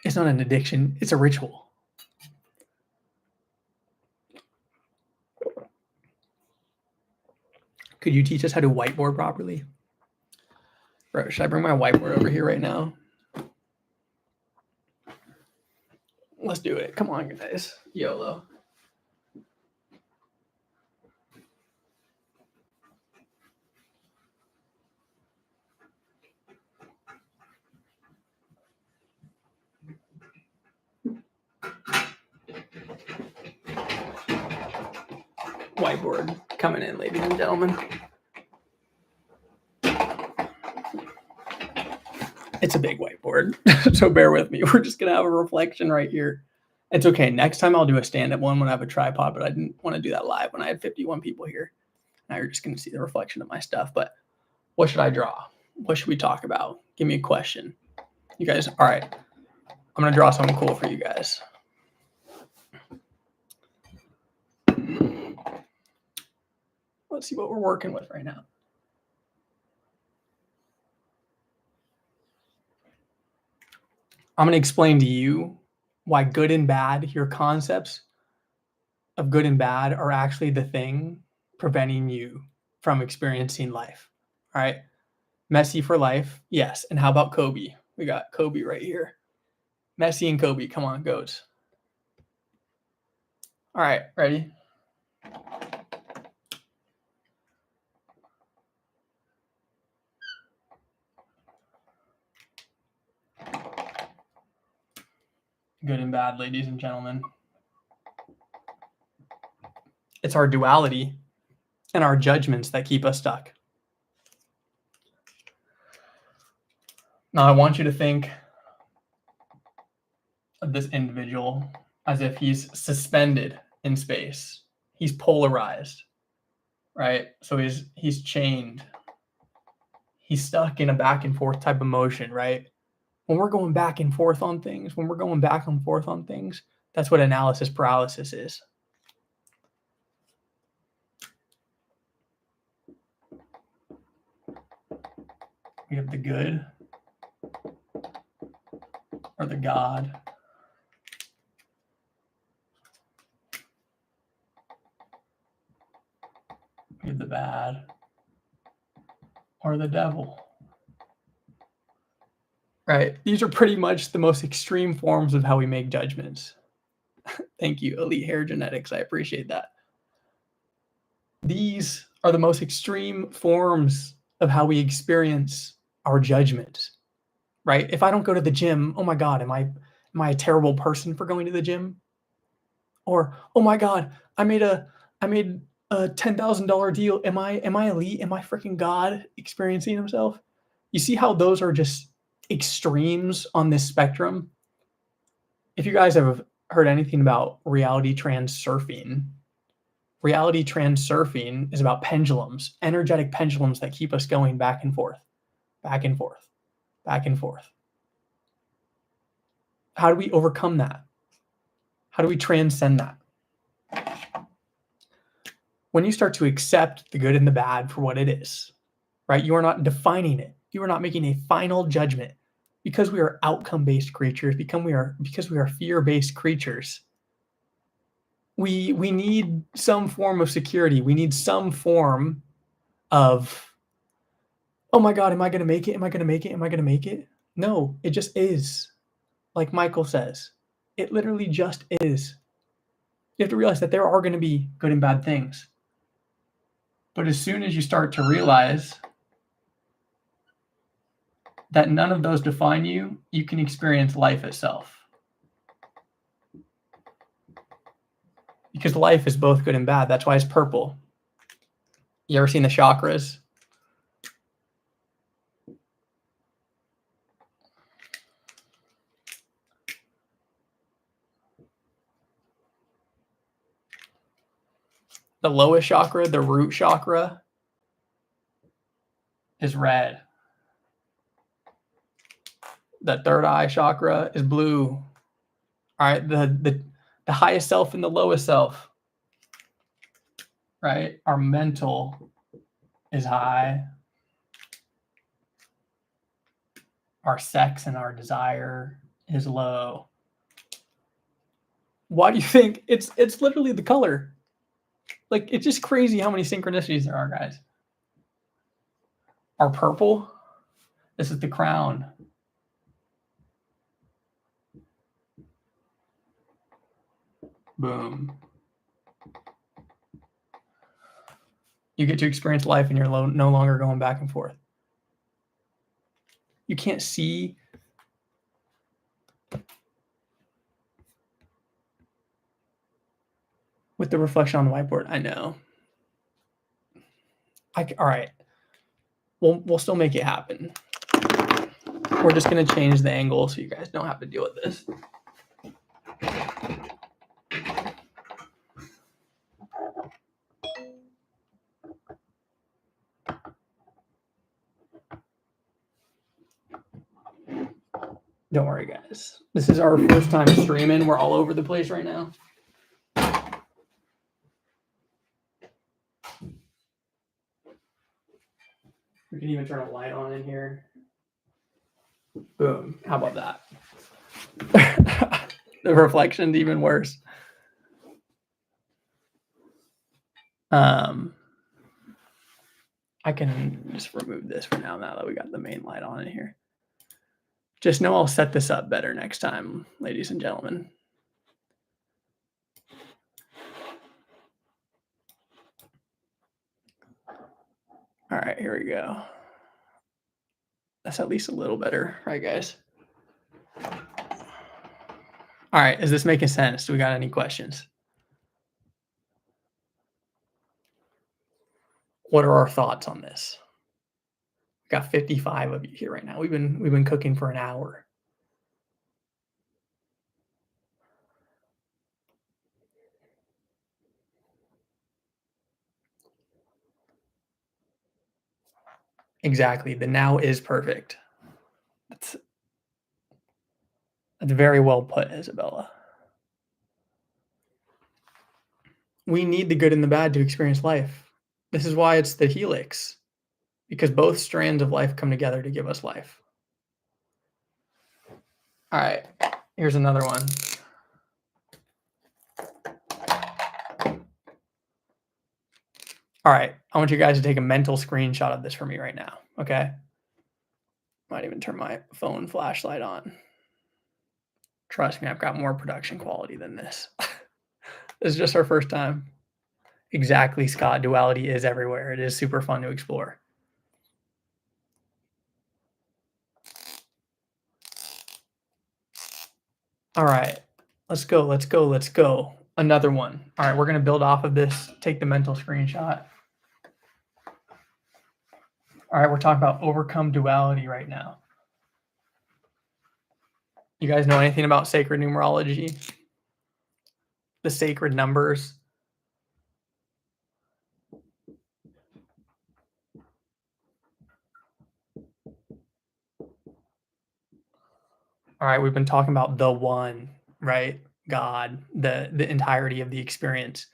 It's not an addiction, it's a ritual. Could you teach us how to whiteboard properly? Bro, should I bring my whiteboard over here right now? Let's do it. Come on, guys. YOLO. Whiteboard coming in, ladies and gentlemen. It's a big whiteboard, so bear with me. We're just going to have a reflection right here. It's okay. Next time I'll do a stand-up one when I have a tripod, but I didn't want to do that live when I had 51 people here. Now you're just going to see the reflection of my stuff. But what should I draw? What should we talk about? Give me a question. You guys, all right. I'm going to draw something cool for you guys. Let's see what we're working with right now. I'm going to explain to you why good and bad, your concepts of good and bad, are actually the thing preventing you from experiencing life. All right. Messi for life. Yes. And how about Kobe? We got Kobe right here. Messi and Kobe. Come on, goats. All right. Ready? Good and bad, ladies and gentlemen. It's our duality and our judgments that keep us stuck. Now, I want you to think of this individual as if he's suspended in space. He's polarized, right? So he's chained. He's stuck in a back and forth type of motion, right? When we're going back and forth on things, that's what analysis paralysis is. We have the good or the God. We have the bad or the devil. Right? These are pretty much the most extreme forms of how we make judgments. Thank you, Elite Hair Genetics. I appreciate that. These are the most extreme forms of how we experience our judgments, right? If I don't go to the gym, oh my God, am I a terrible person for going to the gym? Or, oh my God, I made a $10,000 deal. Am I elite? Am I freaking God experiencing himself? You see how those are just extremes on this spectrum? If you guys have heard anything about reality transurfing is about pendulums, energetic pendulums that keep us going back and forth, back and forth, back and forth. How do we overcome that? How do we transcend that? When you start to accept the good and the bad for what it is, right? You are not defining it. You are not making a final judgment. Because we are outcome-based creatures, because we are fear-based creatures, we need some form of security. We need some form of, oh my God, am I going to make it? Am I going to make it? Am I going to make it? No, it just is. Like Michael says, it literally just is. You have to realize that there are going to be good and bad things. But as soon as you start to realize that none of those define you, you can experience life itself. Because life is both good and bad. That's why it's purple. You ever seen the chakras? The lowest chakra, the root chakra, is red. The third eye chakra is blue. All right, the highest self and the lowest self, right? Our mental is high. Our sex and our desire is low. Why do you think it's literally the color? Like, it's just crazy how many synchronicities there are, guys. Our purple, this is the crown. Boom. You get to experience life and you're no longer going back and forth. You can't see with the reflection on the whiteboard. I know. All right. We'll still make it happen. we're just going to change the angle so you guys don't have to deal with this. Don't worry, guys. This is our first time streaming. We're all over the place right now. We can even turn a light on in here. Boom. How about that? The reflection's even worse. I can just remove this for now that we got the main light on in here. Just know I'll set this up better next time, ladies and gentlemen. All right, here we go. That's at least a little better, right, guys? All right, is this making sense? Do we got any questions? What are our thoughts on this? We got 55 of you here right now. We've been cooking for an hour. Exactly. The now is perfect. That's very well put, Isabella. We need the good and the bad to experience life. This is why it's the helix, because both strands of life come together to give us life. All right, here's another one. All right, I want you guys to take a mental screenshot of this for me right now, okay? Might even turn my phone flashlight on. Trust me, I've got more production quality than this. This is just our first time. Exactly, Scott. Duality is everywhere. It is super fun to explore. All right, let's go, let's go, let's go. Another one. All right, we're going to build off of this. Take the mental screenshot. All right, we're talking about overcome duality right now. You guys know anything about sacred numerology? The sacred numbers? All right, we've been talking about the one, right? God, the entirety of the experience.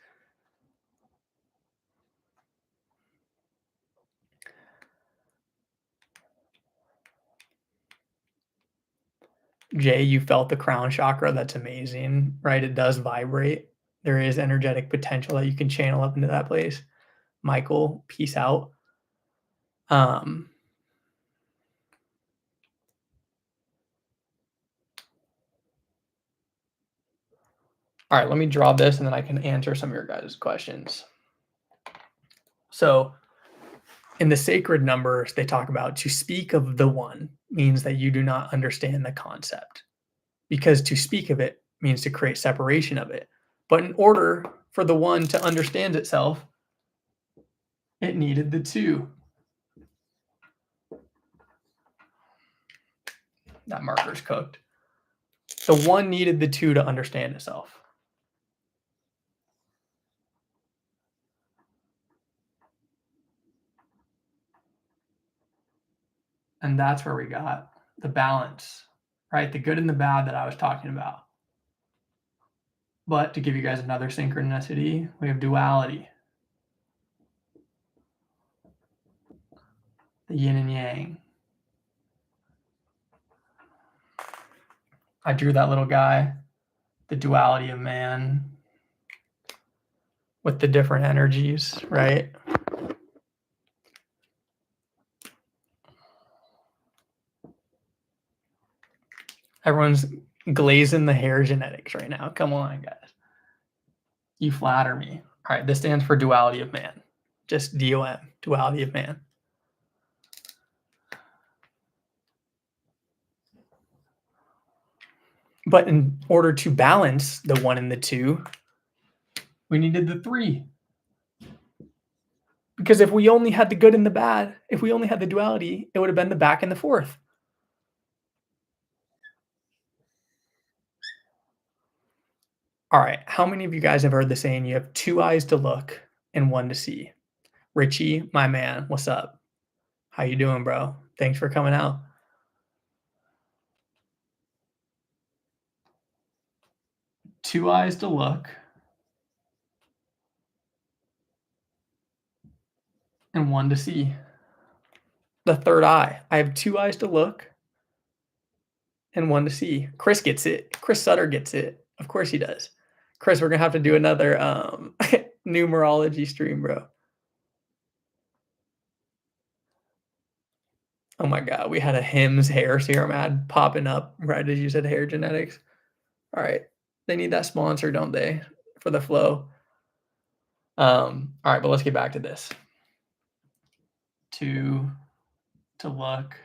Jay, you felt the crown chakra. That's amazing, right? It does vibrate. There is energetic potential that you can channel up into that place. Michael, peace out. All right, let me draw this and then I can answer some of your guys' questions. So in the sacred numbers, they talk about to speak of the one means that you do not understand the concept, because to speak of it means to create separation of it. But in order for the one to understand itself, it needed the two. That marker's cooked. The one needed the two to understand itself. And that's where we got the balance, right? The good and the bad that I was talking about. But to give you guys another synchronicity, we have duality. The yin and yang. I drew that little guy, the duality of man with the different energies, right? Everyone's glazing the hair genetics right now. Come on, guys. You flatter me. All right, this stands for duality of man. Just DOM, duality of man. But in order to balance the one and the two, we needed the three. Because if we only had the good and the bad, if we only had the duality, it would have been the back and the forth. All right. How many of you guys have heard the saying, you have two eyes to look and one to see? Richie, my man, what's up? How you doing, bro? Thanks for coming out. Two eyes to look and one to see. The third eye. I have two eyes to look and one to see. Chris gets it. Chris Sutter gets it. Of course he does. Chris, we're gonna have to do another numerology stream, bro. Oh my god, we had a Hims hair serum ad popping up right as you said hair genetics. All right, they need that sponsor, don't they, for the flow? All right, but let's get back to this. Two to look,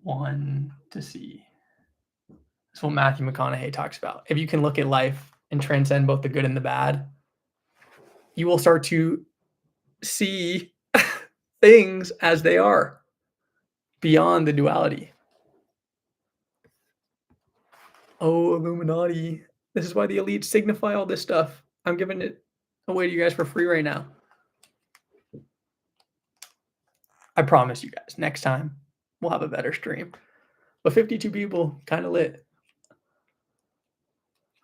one to see. That's what Matthew McConaughey talks about. If you can look at life and transcend both the good and the bad, you will start to see things as they are beyond the duality. Oh, Illuminati. This is why the elites signify all this stuff. I'm giving it away to you guys for free right now. I promise you guys, next time we'll have a better stream. But 52 people, kind of lit.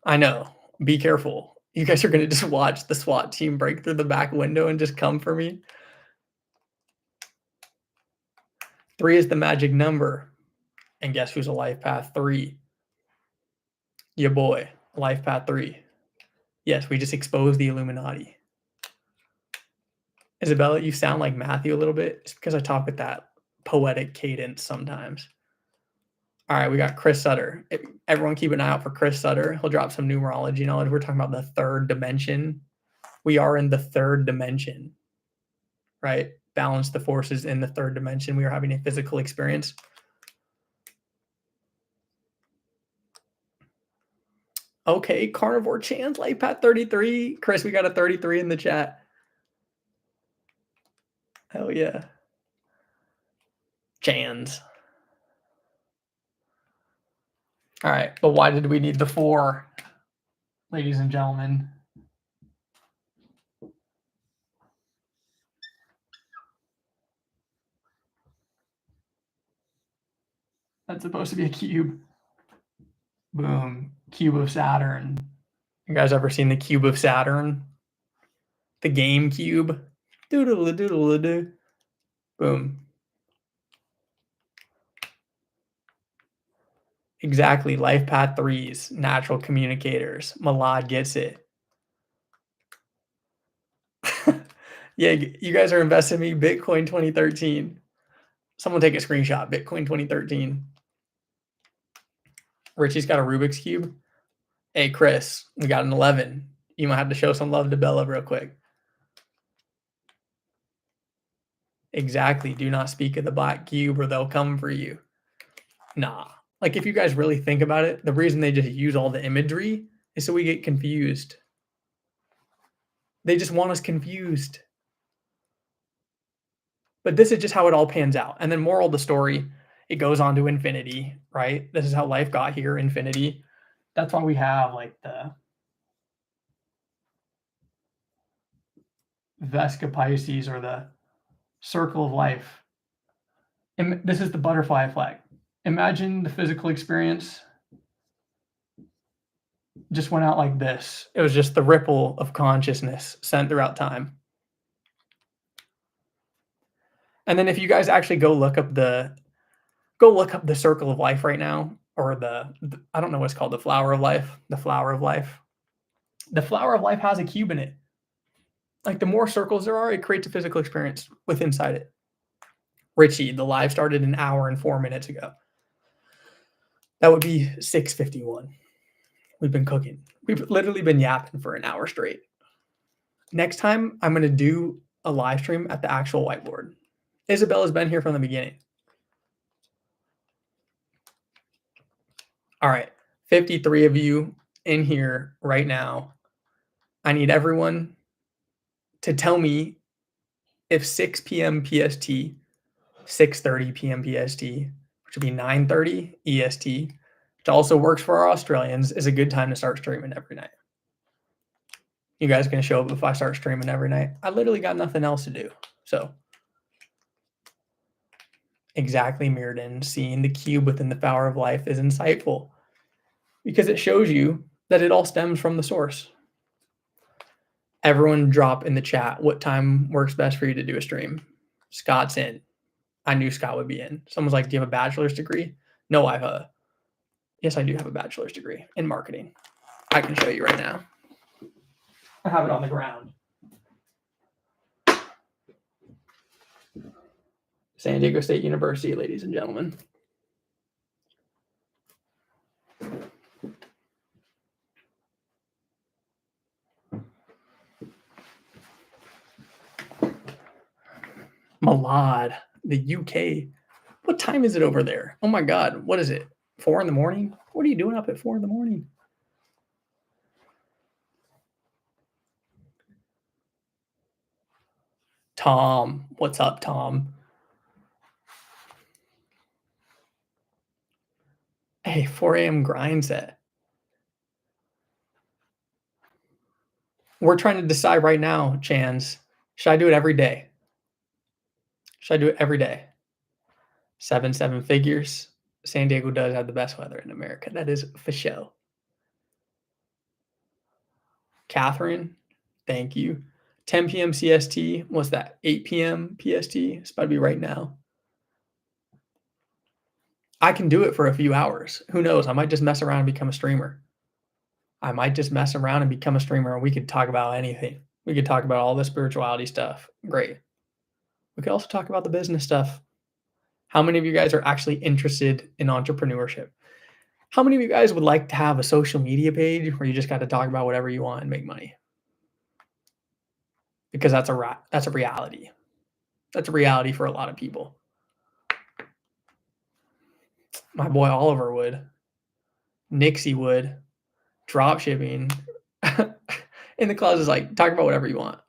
I know. Be careful. You guys are going to just watch the SWAT team break through the back window and just come for me. 3 is the magic number. And guess who's a life path 3? Your boy, life path 3. Yes, we just exposed the Illuminati. Isabella, you sound like Matthew a little bit. It's because I talk with that poetic cadence sometimes. All right, we got Chris Sutter. Everyone keep an eye out for Chris Sutter. He'll drop some numerology knowledge. We're talking about the third dimension. We are in the third dimension, right? Balance the forces in the third dimension. We are having a physical experience. Okay, Carnivore Chans, Life Path 33. Chris, we got a 33 in the chat. Hell yeah. Chans. All right, but why did we need the 4, ladies and gentlemen? That's supposed to be a cube. Boom. Cube of Saturn. You guys ever seen the Cube of Saturn? The game cube? Doodle-a-doodle-a-doo. Boom. Exactly. Life path 3s. Natural communicators. Malad gets it. Yeah, you guys are investing in me. Bitcoin 2013. Someone take a screenshot. Bitcoin 2013. Richie's got a Rubik's Cube. Hey, Chris, we got an 11. You might have to show some love to Bella real quick. Exactly. Do not speak of the black cube or they'll come for you. Nah. Like, if you guys really think about it, the reason they just use all the imagery is so we get confused. They just want us confused. But this is just how it all pans out. And then moral of the story, it goes on to infinity, right? This is how life got here, infinity. That's why we have like the Vesca Pisces or the circle of life. And this is the butterfly flag. Imagine the physical experience just went out like this. It was just the ripple of consciousness sent throughout time. And then if you guys actually go look up the circle of life right now, or the I don't know what's called, the flower of life. The flower of life. The flower of life has a cube in it. Like, the more circles there are, it creates a physical experience with inside it. Richie, the live started an hour and 4 minutes ago. That would be 6:51. We've been cooking. We've literally been yapping for an hour straight. Next time, I'm going to do a live stream at the actual whiteboard. Isabella's been here from the beginning. All right, 53 of you in here right now. I need everyone to tell me if 6 p.m. PST, 6:30 p.m. PST, which would be 9:30 EST, which also works for our Australians, is a good time to start streaming every night. You guys can show up if I start streaming every night. I literally got nothing else to do. So exactly, Mirrodin, seeing the cube within the power of life is insightful because it shows you that it all stems from the source. Everyone drop in the chat what time works best for you to do a stream. Scott's in. I knew Scott would be in. Someone's like, do you have a bachelor's degree? No, yes, I do have a bachelor's degree in marketing. I can show you right now. I have it on the ground. San Diego State University, ladies and gentlemen. Malad, the UK. What time is it over there? Oh my God, what is it? 4 in the morning? What are you doing up at 4 in the morning? Tom, what's up, Tom? Hey, 4 a.m. grind set. We're trying to decide right now, Chans. Should I do it every day? Should I do it every day? 7 figures. San Diego does have the best weather in America. That is for sure. Catherine, thank you. 10 p.m. CST. What's that? 8 p.m. PST. It's about to be right now. I can do it for a few hours. Who knows? I might just mess around and become a streamer. And we could talk about anything. We could talk about all the spirituality stuff. Great. We could also talk about the business stuff. How many of you guys are actually interested in entrepreneurship? How many of you guys would like to have a social media page where you just got to talk about whatever you want and make money? Because that's a reality. That's a reality for a lot of people. My boy Oliver would. Nixie would. Drop shipping. In the closet is like, talk about whatever you want.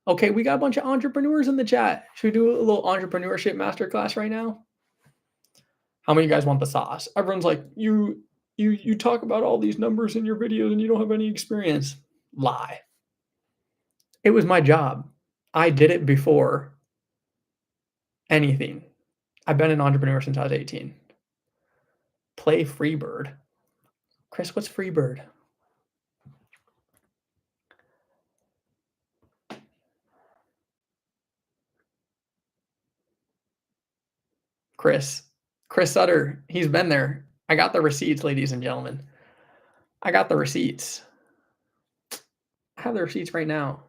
Okay, we got a bunch of entrepreneurs in the chat. Should we do a little entrepreneurship masterclass right now? How many of you guys want the sauce? Everyone's like, you talk about all these numbers in your videos and you don't have any experience. Lie. It was my job. I did it before anything. I've been an entrepreneur since I was 18. Play Freebird. Chris, what's Freebird? Chris Sutter, he's been there. I got the receipts, ladies and gentlemen. I got the receipts. I have the receipts right now,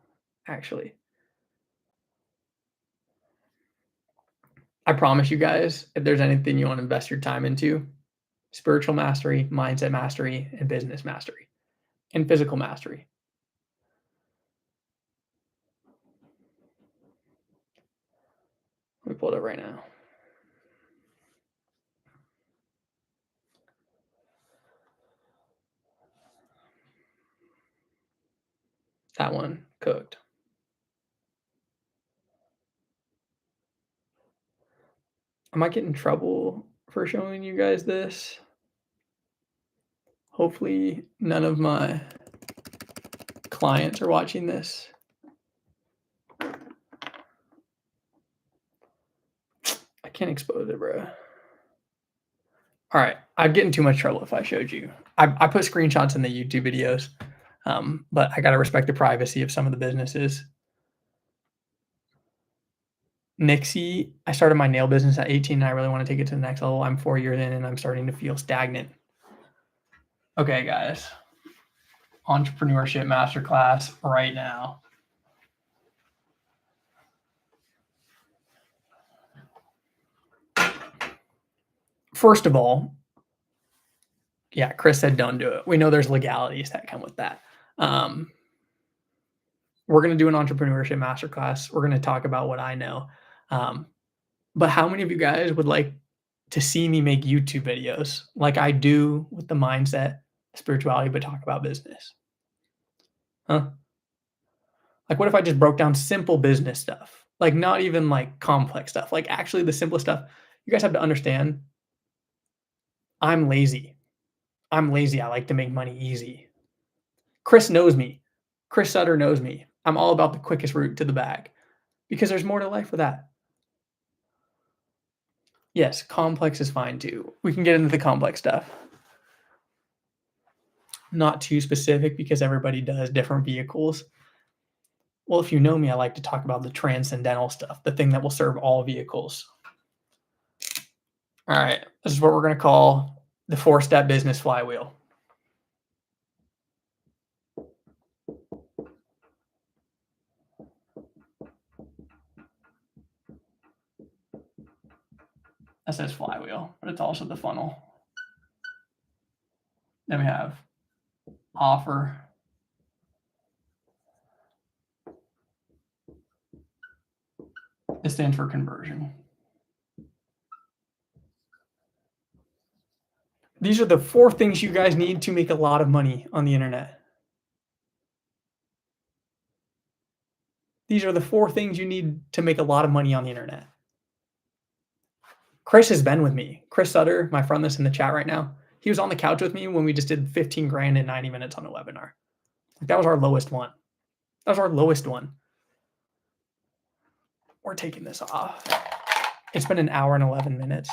actually. I promise you guys, if there's anything you want to invest your time into, spiritual mastery, mindset mastery, and business mastery, and physical mastery. Let me pull it up right now. That one cooked. I might get in trouble for showing you guys this. Hopefully none of my clients are watching this. I can't expose it, bro. All right, I'd get in too much trouble if I showed you. I put screenshots in the YouTube videos, but I got to respect the privacy of some of the businesses. Nixie, I started my nail business at 18 and I really want to take it to the next level. I'm 4 years in and I'm starting to feel stagnant. Okay, guys. Entrepreneurship masterclass right now. First of all, yeah, Chris said don't do it. We know there's legalities that come with that. We're going to do an entrepreneurship masterclass. We're going to talk about what I know. But how many of you guys would like to see me make YouTube videos like I do with the mindset, spirituality, but talk about business? Huh? Like, what if I just broke down simple business stuff? Like, not even like complex stuff, like actually the simplest stuff. You guys have to understand, I'm lazy. I'm lazy. I like to make money easy. Chris knows me. Chris Sutter knows me. I'm all about the quickest route to the bag because there's more to life with that. Yes, complex is fine too. We can get into the complex stuff. Not too specific because everybody does different vehicles. Well, if you know me, I like to talk about the transcendental stuff, the thing that will serve all vehicles. All right, this is what we're going to call the 4-step business flywheel. That says flywheel, but it's also the funnel. Then we have offer, it stands for conversion. These are the 4 things you guys need to make a lot of money on the internet. These are the 4 things you need to make a lot of money on the internet. Chris has been with me. Chris Sutter, my friend that's in the chat right now, he was on the couch with me when we just did 15 grand in 90 minutes on a webinar. That was our lowest one. That was our lowest one. We're taking this off. It's been an hour and 11 minutes.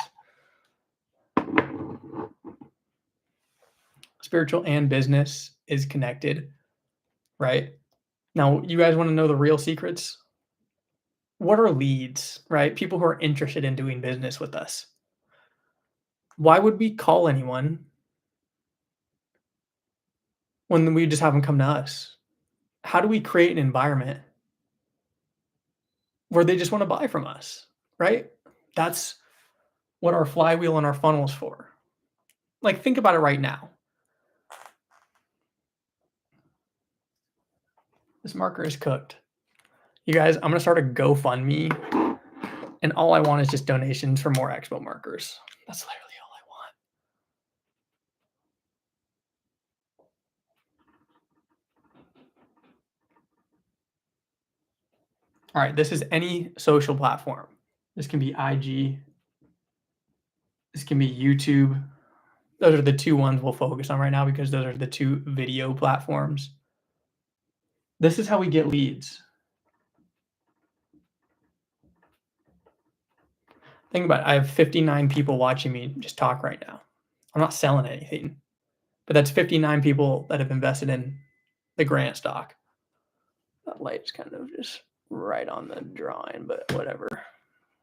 Spiritual and business is connected, right? Now, you guys want to know the real secrets? What are leads, right? People who are interested in doing business with us. Why would we call anyone when we just have them come to us? How do we create an environment where they just want to buy from us, right? That's what our flywheel and our funnel is for. Like, think about it right now. This marker is cooked. You guys, I'm going to start a GoFundMe, and all I want is just donations for more Expo markers. That's literally all I want. All right, this is any social platform. This can be IG. This can be YouTube. Those are the 2 ones we'll focus on right now because those are the 2 video platforms. This is how we get leads. Think about it. I have 59 people watching me just talk right now. I'm not selling anything, but that's 59 people that have invested in the grant stock. That light's kind of just right on the drawing, but whatever.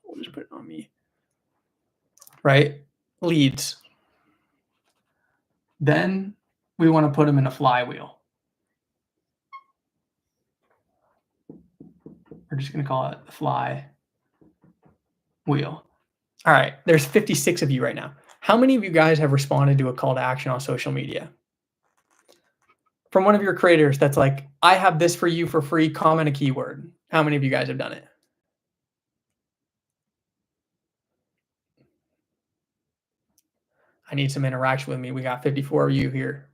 We'll just put it on me. Right? Leads. Then we want to put them in a flywheel. We're just going to call it the fly wheel. All right, there's 56 of you right now. How many of you guys have responded to a call to action on social media? From one of your creators that's like, I have this for you for free, comment a keyword. How many of you guys have done it? I need some interaction with me. We got 54 of you here.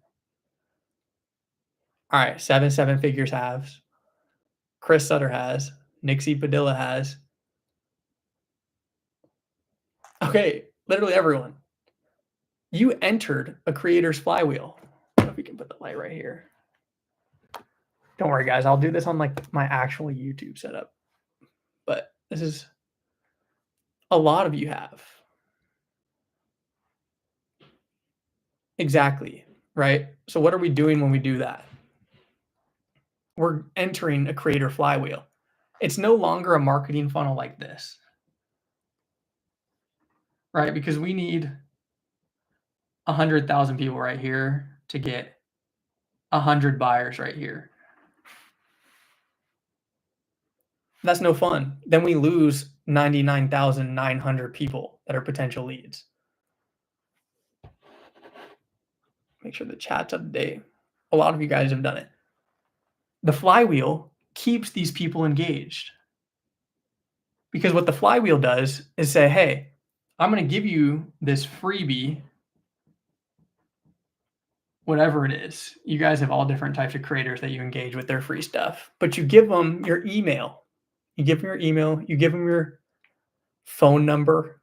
All right, 7 figures has. Chris Sutter has. Nixie Padilla has. Okay, literally everyone. You entered a creator's flywheel. I don't know if we can put the light right here. Don't worry, guys. I'll do this on like my actual YouTube setup. But this is a lot of you have. Exactly, right? So what are we doing when we do that? We're entering a creator flywheel. It's no longer a marketing funnel like this, right? Because we need 100,000 people right here to get 100 buyers right here. That's no fun. Then we lose 99,900 people that are potential leads. Make sure the chat's up to date. A lot of you guys have done it. The flywheel keeps these people engaged. Because what the flywheel does is say, hey, I'm going to give you this freebie, whatever it is. You guys have all different types of creators that you engage with their free stuff. But you give them your email. You give them your email. You give them your phone number.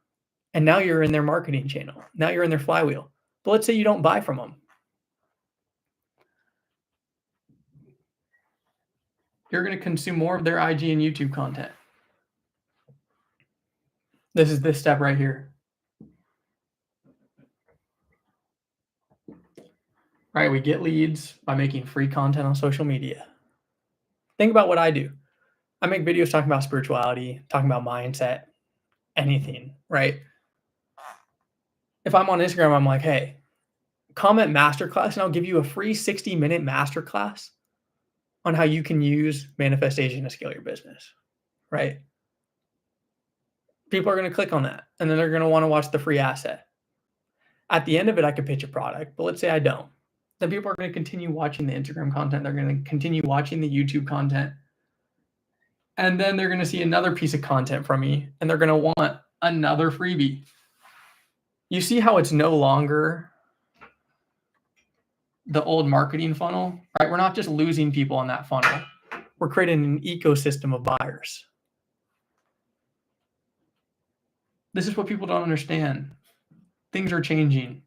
And now you're in their marketing channel. Now you're in their flywheel. But let's say you don't buy from them. you're going to consume more of their IG and YouTube content. This is this step right here. Right, we get leads by making free content on social media. Think about what I do. I make videos talking about spirituality, talking about mindset, anything, right? If I'm on Instagram, I'm like, hey, comment Masterclass and I'll give you a free 60-minute Masterclass on how you can use manifestation to scale your business, right? People are going to click on that and then they're going to want to watch the free asset. At the end of it, I could pitch a product, but let's say I don't. Then people are going to continue watching the Instagram content. They're going to continue watching the YouTube content. And then they're going to see another piece of content from me and they're going to want another freebie. You see how it's no longer the old marketing funnel, right? We're not just losing people on that funnel. We're creating an ecosystem of buyers. This is what people don't understand. Things are changing.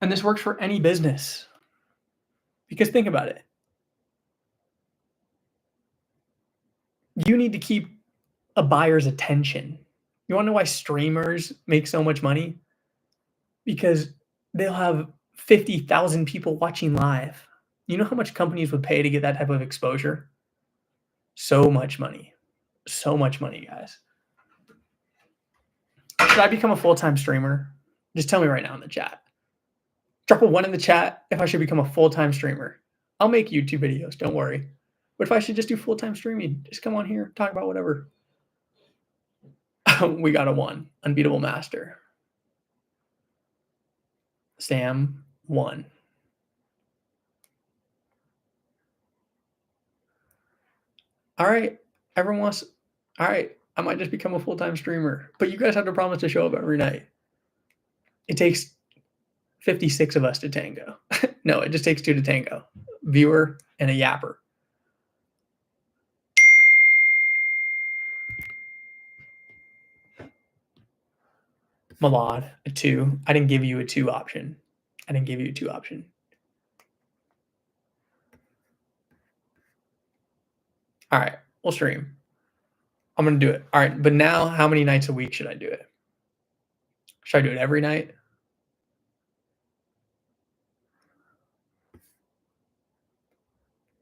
And this works for any business. Because think about it. You need to keep a buyer's attention. You want to know why streamers make so much money? Because they'll have 50,000 people watching live. You know how much companies would pay to get that type of exposure? So much money. So much money, guys. Should I become a full-time streamer? Just tell me right now in the chat. Drop a 1 in the chat if I should become a full-time streamer. I'll make YouTube videos, don't worry. But if I should just do full-time streaming, just come on here, talk about whatever. We got a 1. Unbeatable Master. Sam, 1. All right. Everyone wants, all right, I might just become a full-time streamer. But you guys have to promise to show up every night. It takes 56 of us to tango. No, it just takes 2 to tango. Viewer and a yapper. Malad, a 2. I didn't give you a 2 option. All right, we'll stream. I'm going to do it. All right, but now how many nights a week should I do it? Should I do it every night?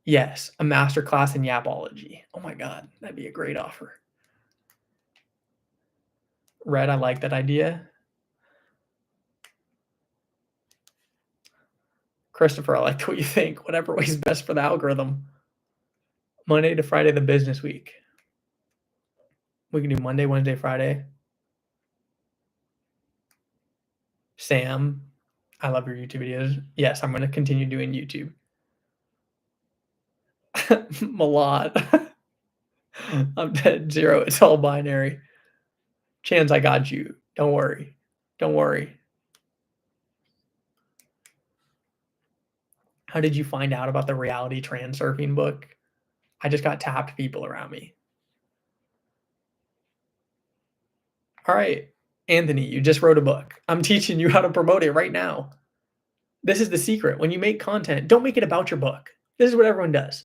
Yes, a masterclass in Yapology. Oh my God, that'd be a great offer. Red, I like that idea. Christopher, I like what you think. Whatever way is best for the algorithm. Monday to Friday, the business week. We can do Monday, Wednesday, Friday. Sam, I love your YouTube videos. Yes, I'm going to continue doing YouTube. Malad. I'm dead 0. It's all binary. Chance, I got you. Don't worry. Don't worry. How did you find out about the reality transurfing book? I just got tapped people around me. All right, Anthony, you just wrote a book. I'm teaching you how to promote it right now. This is the secret. When you make content, don't make it about your book. This is what everyone does.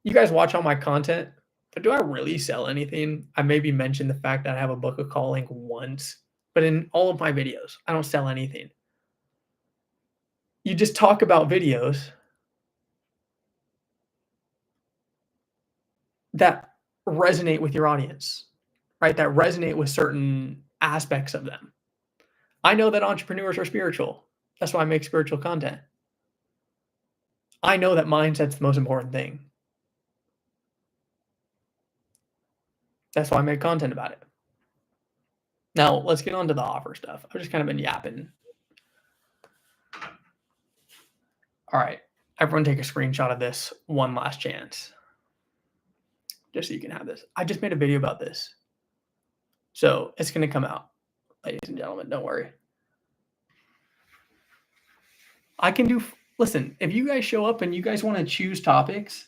You guys watch all my content, but do I really sell anything? I maybe mentioned the fact that I have a book of calling once, but in all of my videos, I don't sell anything. You just talk about videos that resonate with your audience, right? That resonate with certain aspects of them. I know that entrepreneurs are spiritual. That's why I make spiritual content. I know that mindset's the most important thing. That's why I make content about it. Now, let's get on to the offer stuff. I've just kind of been yapping. All right, everyone take a screenshot of this one last chance. Just so you can have this. I just made a video about this. So it's going to come out, ladies and gentlemen, don't worry. I can do, listen, if you guys show up and you guys want to choose topics,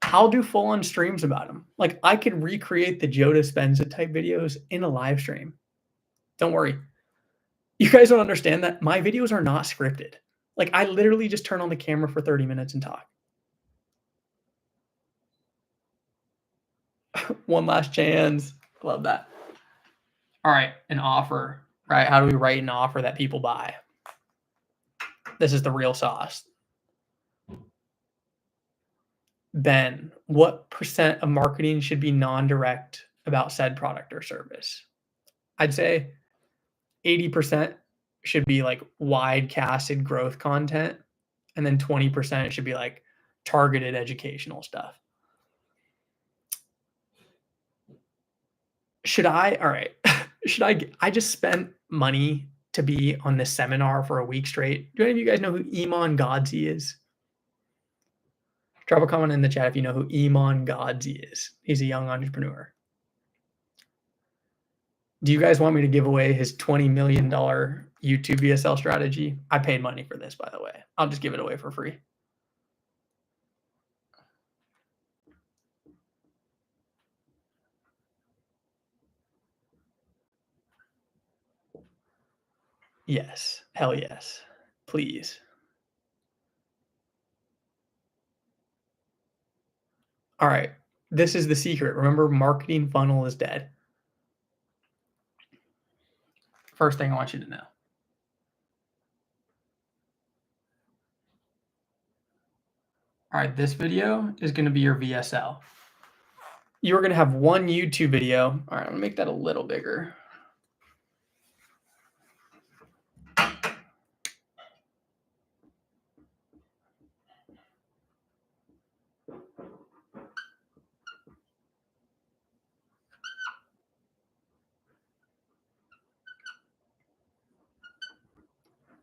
I'll do full-on streams about them. Like I could recreate the Joe Dispenza type videos in a live stream. Don't worry. You guys don't understand that my videos are not scripted. Like I literally just turn on the camera for 30 minutes and talk. One last chance. Love that. All right, an offer, right? How do we write an offer that people buy? This is the real sauce. Ben, what percent of marketing should be non-direct about said product or service? I'd say 80% should be like wide casted growth content, and then 20% should be like targeted educational stuff. All right, I just spent money to be on this seminar for a week straight. Do any of you guys know who Iman Godzi is? Drop a comment in the chat if you know who Iman Godzi is. He's a young entrepreneur. Do you guys want me to give away his $20 million YouTube VSL strategy? I paid money for this, by the way. I'll just give it away for free. Yes. Hell yes. Please. All right. This is the secret. Remember, marketing funnel is dead. First thing I want you to know. All right, this video is going to be your VSL. You're going to have one YouTube video. All right, I'm going to make that a little bigger.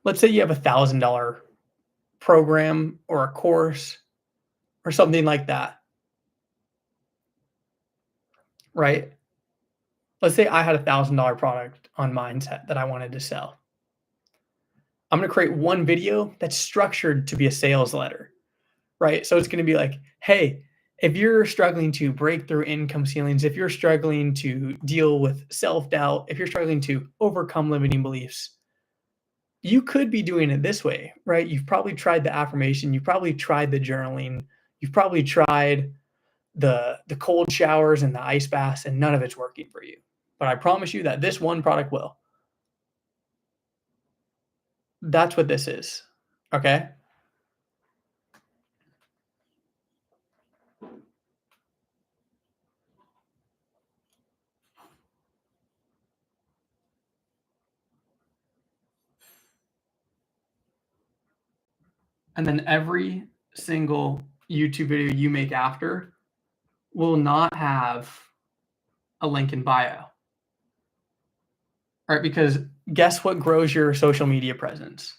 Let's say you have $1,000 program or a course or something like that, right? Let's say I had $1,000 product on Mindset that I wanted to sell. I'm going to create one video that's structured to be a sales letter, right? So it's going to be like, hey, if you're struggling to break through income ceilings, if you're struggling to deal with self-doubt, if you're struggling to overcome limiting beliefs, you could be doing it this way, right? You've probably tried the affirmation. You've probably tried the journaling. You've probably tried the cold showers and the ice baths, and none of it's working for you. But I promise you that this one product will. That's what this is, okay? And then every single YouTube video you make after will not have a link in bio. All right, because guess what grows your social media presence?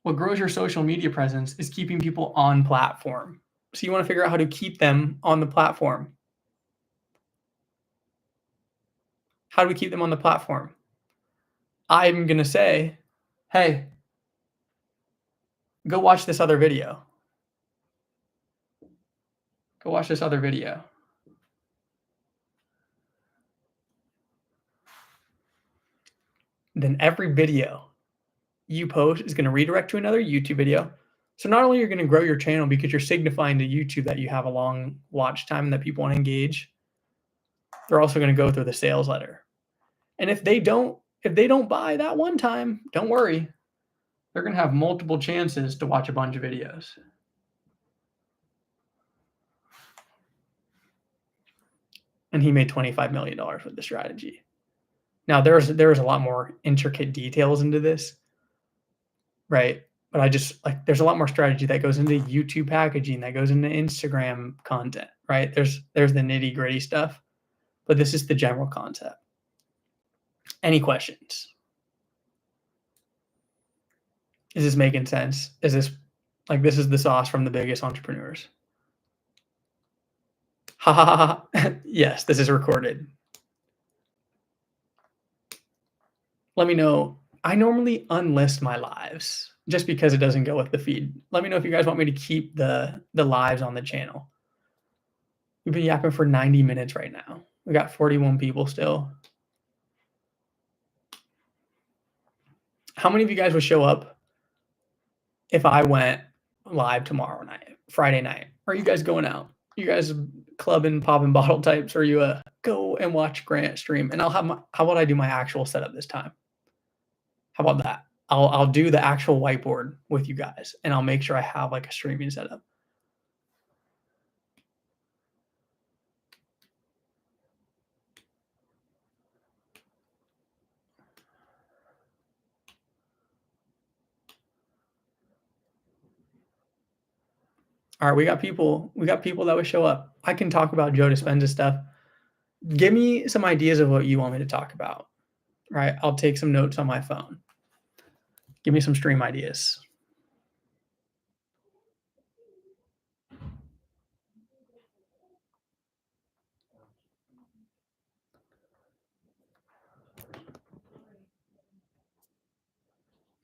What grows your social media presence is keeping people on platform. So you want to figure out how to keep them on the platform. How do we keep them on the platform? I'm going to say, hey, go watch this other video. Go watch this other video. Then every video you post is going to redirect to another YouTube video. So not only are you going to grow your channel because you're signifying to YouTube that you have a long watch time and that people want to engage, they're also going to go through the sales letter. And if they don't buy that one time, don't worry. They're going to have multiple chances to watch a bunch of videos. And he made $25 million with the strategy. Now there's a lot more intricate details into this, right? But I just like there's a lot more strategy that goes into YouTube packaging, that goes into Instagram content, right? There's the nitty-gritty stuff, but this is the general concept. Any questions? Is this making sense? Is this like this is the sauce from the biggest entrepreneurs? Ha ha ha ha. Yes, this is recorded. Let me know. I normally unlist my lives just because it doesn't go with the feed. Let me know if you guys want me to keep the lives on the channel. We've been yapping for 90 minutes right now. We got 41 people still. How many of you guys would show up if I went live tomorrow night, Friday night? Are you guys going out? You guys club and pop and bottle types, or are you a go and watch Grant stream? And I'll have how about I do my actual setup this time? How about that? I'll do the actual whiteboard with you guys, and I'll make sure I have like a streaming setup. All right, we got people that would show up. I can talk about Joe Dispenza stuff. Give me some ideas of what you want me to talk about. Right? I'll take some notes on my phone. Give me some stream ideas.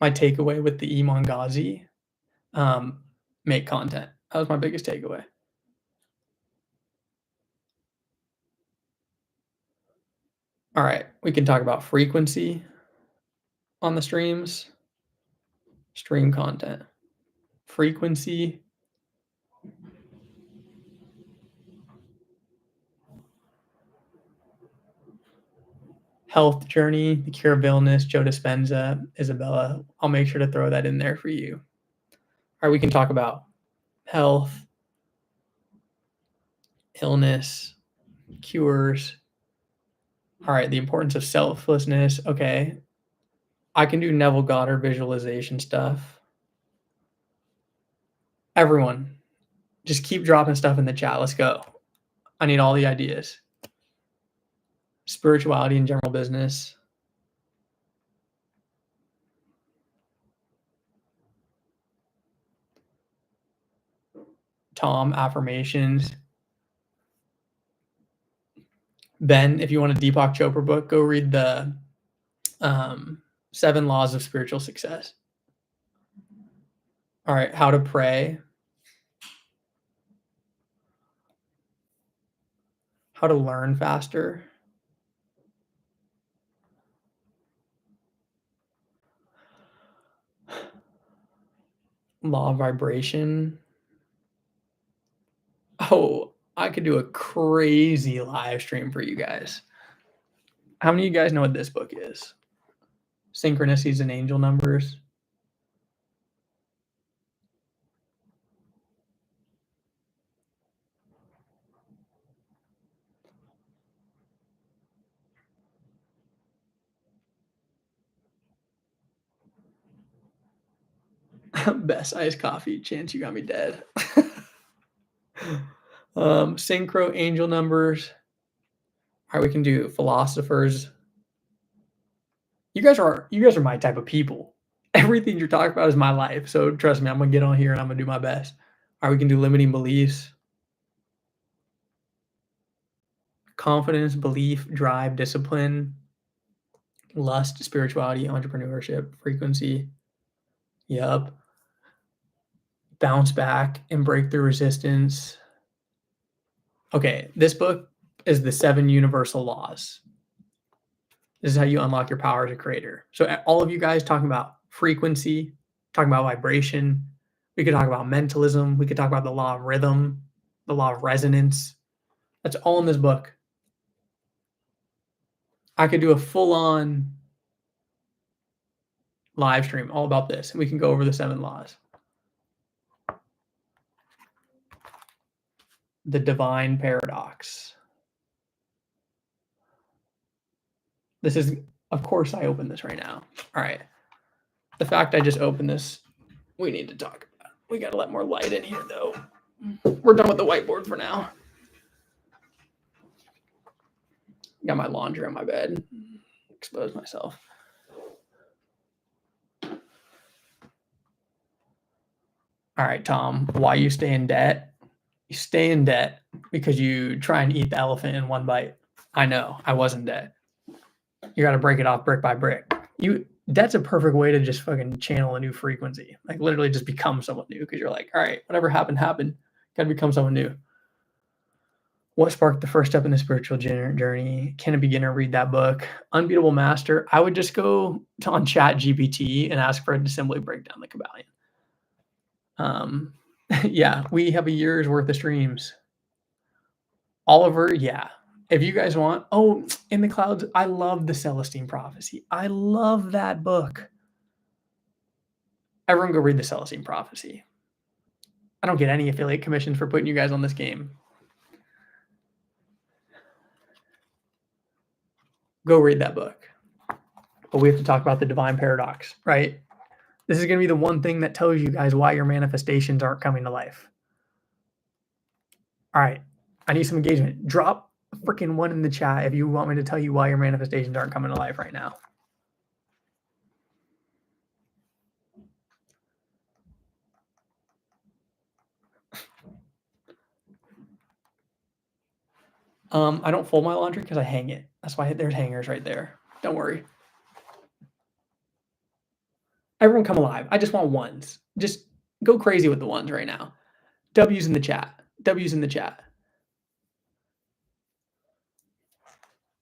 My takeaway with the Iman Ghazi, make content. That was my biggest takeaway. All right, we can talk about frequency on the streams, stream content, frequency, health journey, the cure of illness, Joe Dispenza, Isabella. I'll make sure to throw that in there for you. All right, we can talk about health, illness, cures. All right, the importance of selflessness. Okay, I can do Neville Goddard visualization stuff. Everyone, just keep dropping stuff in the chat. Let's go. I need all the ideas. Spirituality and general business. Tom, affirmations. Ben, if you want a Deepak Chopra book, go read the 7 Laws of Spiritual Success. All right, how to pray. How to learn faster. Law of vibration. Oh, I could do a crazy live stream for you guys. How many of you guys know what this book is? Synchronicities and Angel Numbers. Best iced coffee. Chance you got me dead. Synchro angel numbers. All right, we can do philosophers. You guys are my type of people. Everything you're talking about is my life. So trust me, I'm gonna get on here and I'm gonna do my best. All right, we can do limiting beliefs. Confidence, belief, drive, discipline, lust, spirituality, entrepreneurship, frequency. Yup. Bounce back and break through resistance. Okay, this book is the 7 universal laws. This is how you unlock your power as a creator. So all of you guys talking about frequency, talking about vibration. We could talk about mentalism. We could talk about the law of rhythm, the law of resonance. That's all in this book. I could do a full-on live stream all about this, and we can go over the 7 laws. The divine paradox. This is, of course, I opened this right now. All right. The fact I just opened this, we need to talk about. We got to let more light in here, though. We're done with the whiteboard for now. Got my laundry on my bed. Expose myself. All right, Tom, why you stay in debt? You stay in debt because you try and eat the elephant in one bite. I know, I was in debt. You got to break it off brick by brick. That's a perfect way to just fucking channel a new frequency. Like literally just become someone new because you're like, all right, whatever happened. Got to become someone new. What sparked the first step in the spiritual journey? Can a beginner read that book? Unbeatable Master. I would just go on Chat GPT and ask for it to simply break down the Kabbalion. Yeah, we have a year's worth of streams. Oliver, yeah. If you guys want, oh, In the Clouds, I love the Celestine Prophecy. I love that book. Everyone go read the Celestine Prophecy. I don't get any affiliate commissions for putting you guys on this game. Go read that book. But we have to talk about the divine paradox, right? This is going to be the one thing that tells you guys why your manifestations aren't coming to life. All right. I need some engagement. Drop a freaking one in the chat if you want me to tell you why your manifestations aren't coming to life right now. I don't fold my laundry because I hang it. That's why there's hangers right there. Don't worry. Everyone come alive. I just want ones. Just go crazy with the ones right now. W's in the chat. W's in the chat.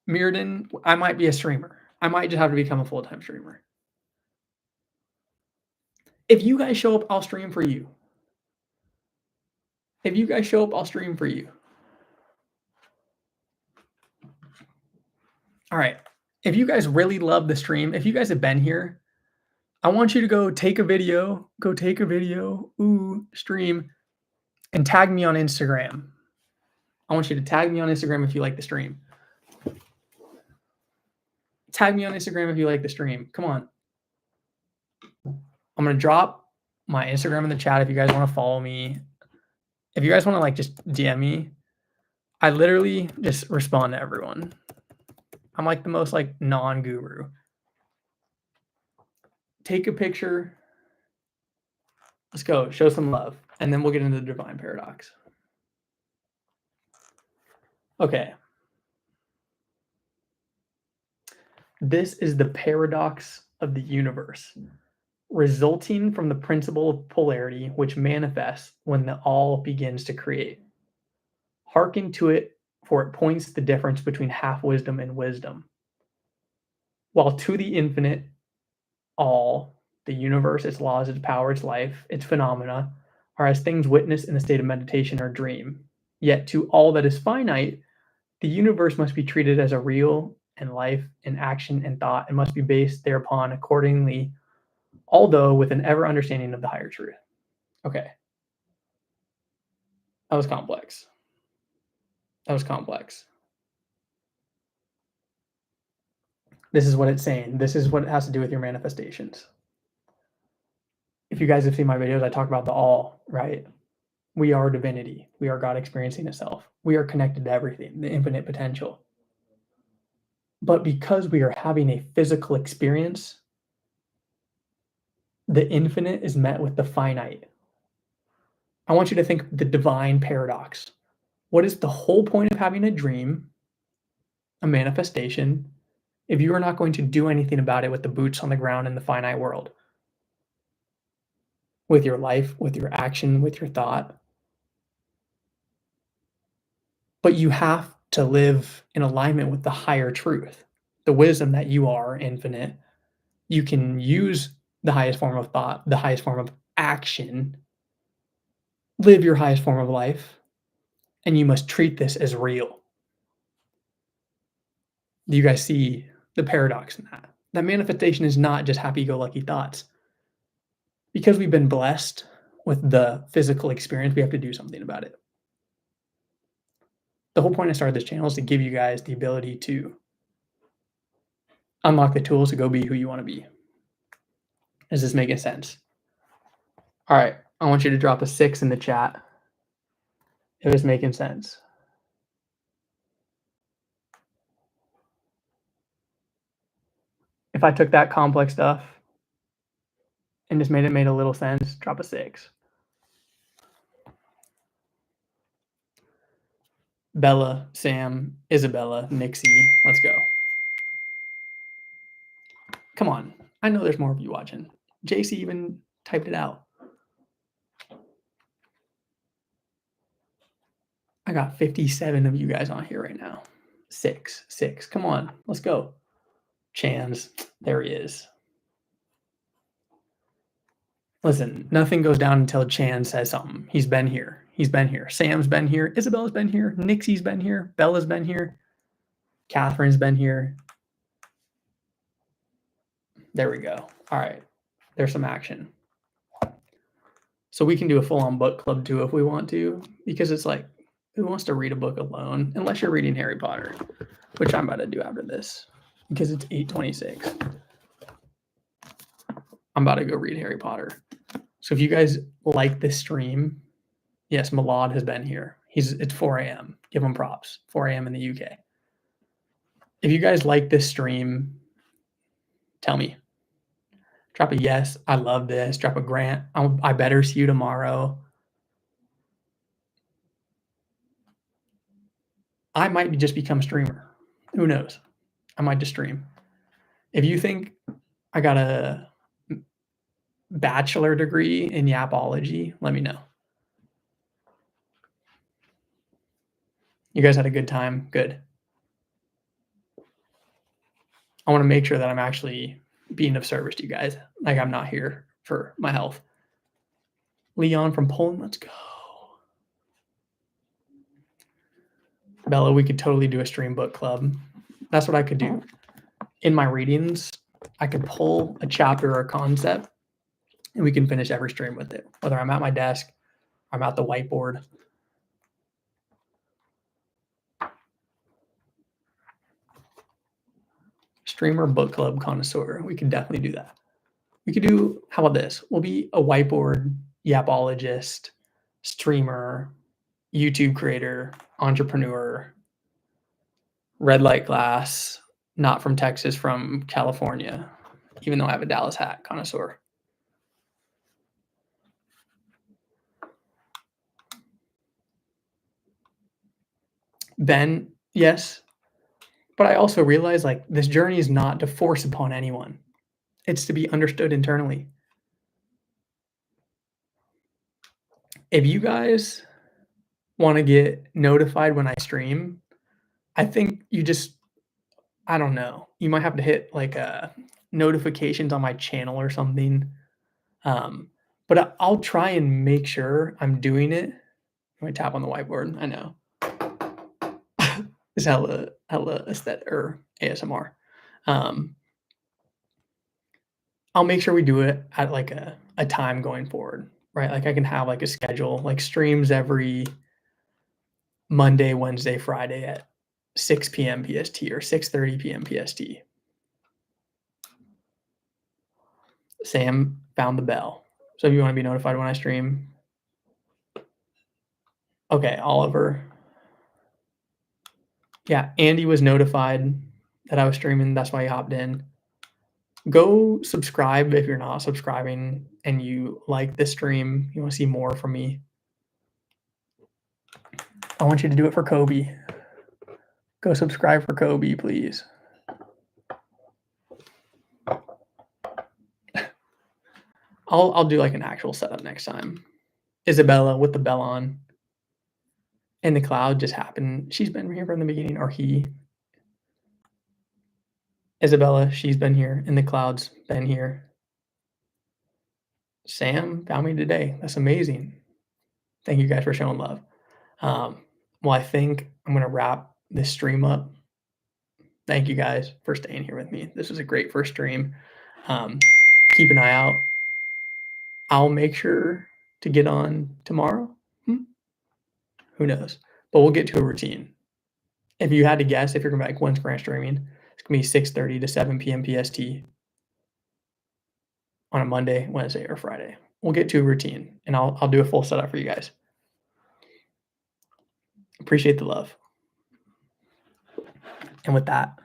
Mirrodin, I might be a streamer. I might just have to become a full-time streamer. If you guys show up, I'll stream for you. If you guys show up, I'll stream for you. All right. If you guys really love the stream, if you guys have been here, I want you to go take a video, stream, and tag me on Instagram. I want you to tag me on Instagram if you like the stream. Tag me on Instagram if you like the stream. Come on. I'm going to drop my Instagram in the chat if you guys want to follow me. If you guys want to like just DM me, I literally just respond to everyone. I'm like the most like non-guru. Take a picture. Let's go. Show some love. And then we'll get into the divine paradox. Okay. This is the paradox of the universe, resulting from the principle of polarity, which manifests when the all begins to create. Hearken to it, for it points the difference between half wisdom and wisdom. While to the infinite, all, the universe, its laws, its power, its life, its phenomena, are as things witnessed in a state of meditation or dream. Yet to all that is finite, the universe must be treated as a real, and life, and action, and thought, and must be based thereupon accordingly, although with an ever understanding of the higher truth. Okay. That was complex. That was complex. This is what it's saying. This is what it has to do with your manifestations. If you guys have seen my videos, I talk about the all, right? We are divinity. We are God experiencing itself. We are connected to everything, the infinite potential. But because we are having a physical experience, the infinite is met with the finite. I want you to think of the divine paradox. What is the whole point of having a dream, a manifestation, if you are not going to do anything about it with the boots on the ground in the finite world? With your life, with your action, with your thought. But you have to live in alignment with the higher truth, the wisdom that you are infinite. You can use the highest form of thought, the highest form of action, live your highest form of life, and you must treat this as real. Do you guys see the paradox in that? That manifestation is not just happy-go-lucky thoughts. Because we've been blessed with the physical experience, we have to do something about it. The whole point I started this channel is to give you guys the ability to unlock the tools to go be who you want to be. Is this making sense? All right. I want you to drop a 6 in the chat if it's making sense. If I took that complex stuff and just made a little sense, drop a 6. Bella, Sam, Isabella, Nixie, let's go. Come on. I know there's more of you watching. JC even typed it out. I got 57 of you guys on here right now. 6. Come on, let's go. Chan's, there he is. Listen, nothing goes down until Chan says something. He's been here. He's been here. Sam's been here. Isabella's been here. Nixie's been here. Bella's been here. Catherine's been here. There we go. All right. There's some action. So we can do a full-on book club too if we want to, because it's like, who wants to read a book alone? Unless you're reading Harry Potter, which I'm about to do after this, because it's 8:26. I'm about to go read Harry Potter. So if you guys like this stream, yes, Milad has been here. It's 4 a.m. Give him props. 4 a.m. in the UK. If you guys like this stream, tell me. Drop a yes. I love this. Drop a grant. I better see you tomorrow. I might just become a streamer. Who knows? I might just stream. If you think I got a bachelor degree in yapology, let me know. You guys had a good time? Good. I want to make sure that I'm actually being of service to you guys. Like I'm not here for my health. Leon from Poland, let's go. Bella, we could totally do a stream book club. That's what I could do. In my readings, I could pull a chapter or a concept, and we can finish every stream with it. Whether I'm at my desk, I'm at the whiteboard. Streamer book club connoisseur. We could definitely do that. We could do, how about this? We'll be a whiteboard yapologist, streamer, YouTube creator, entrepreneur, red light glass, not from Texas, from California, even though I have a Dallas hat, connoisseur. Ben, yes. But I also realize like this journey is not to force upon anyone. It's to be understood internally. If you guys want to get notified when I stream, I think you just, I don't know, you might have to hit like notifications on my channel or something. But I'll try and make sure I'm doing it. Let me tap on the whiteboard. I know. It's hella aesthetic or ASMR. I'll make sure we do it at like a time going forward, right? Like I can have like a schedule, like streams every Monday, Wednesday, Friday at 6 p.m. PST or 6:30 p.m. PST. Sam found the bell. So if you want to be notified when I stream. Okay, Oliver. Yeah, Andy was notified that I was streaming. That's why he hopped in. Go subscribe if you're not subscribing and you like this stream. You want to see more from me. I want you to do it for Kobe. Go subscribe for Kobe, please. I'll do like an actual setup next time. Isabella with the bell on. And the cloud just happened. She's been here from the beginning, or he. Isabella, she's been here. And the cloud's been here. Sam found me today. That's amazing. Thank you guys for showing love. Well, I think I'm going to wrap this stream up. Thank you guys for staying here with me. This was a great first stream. Keep an eye out. I'll make sure to get on tomorrow. Who knows? But we'll get to a routine. If you had to guess, if you're going to be like, when's Grant streaming? It's going to be 6:30 to 7 p.m. PST on a Monday, Wednesday, or Friday. We'll get to a routine, and I'll do a full setup for you guys. Appreciate the love. And with that,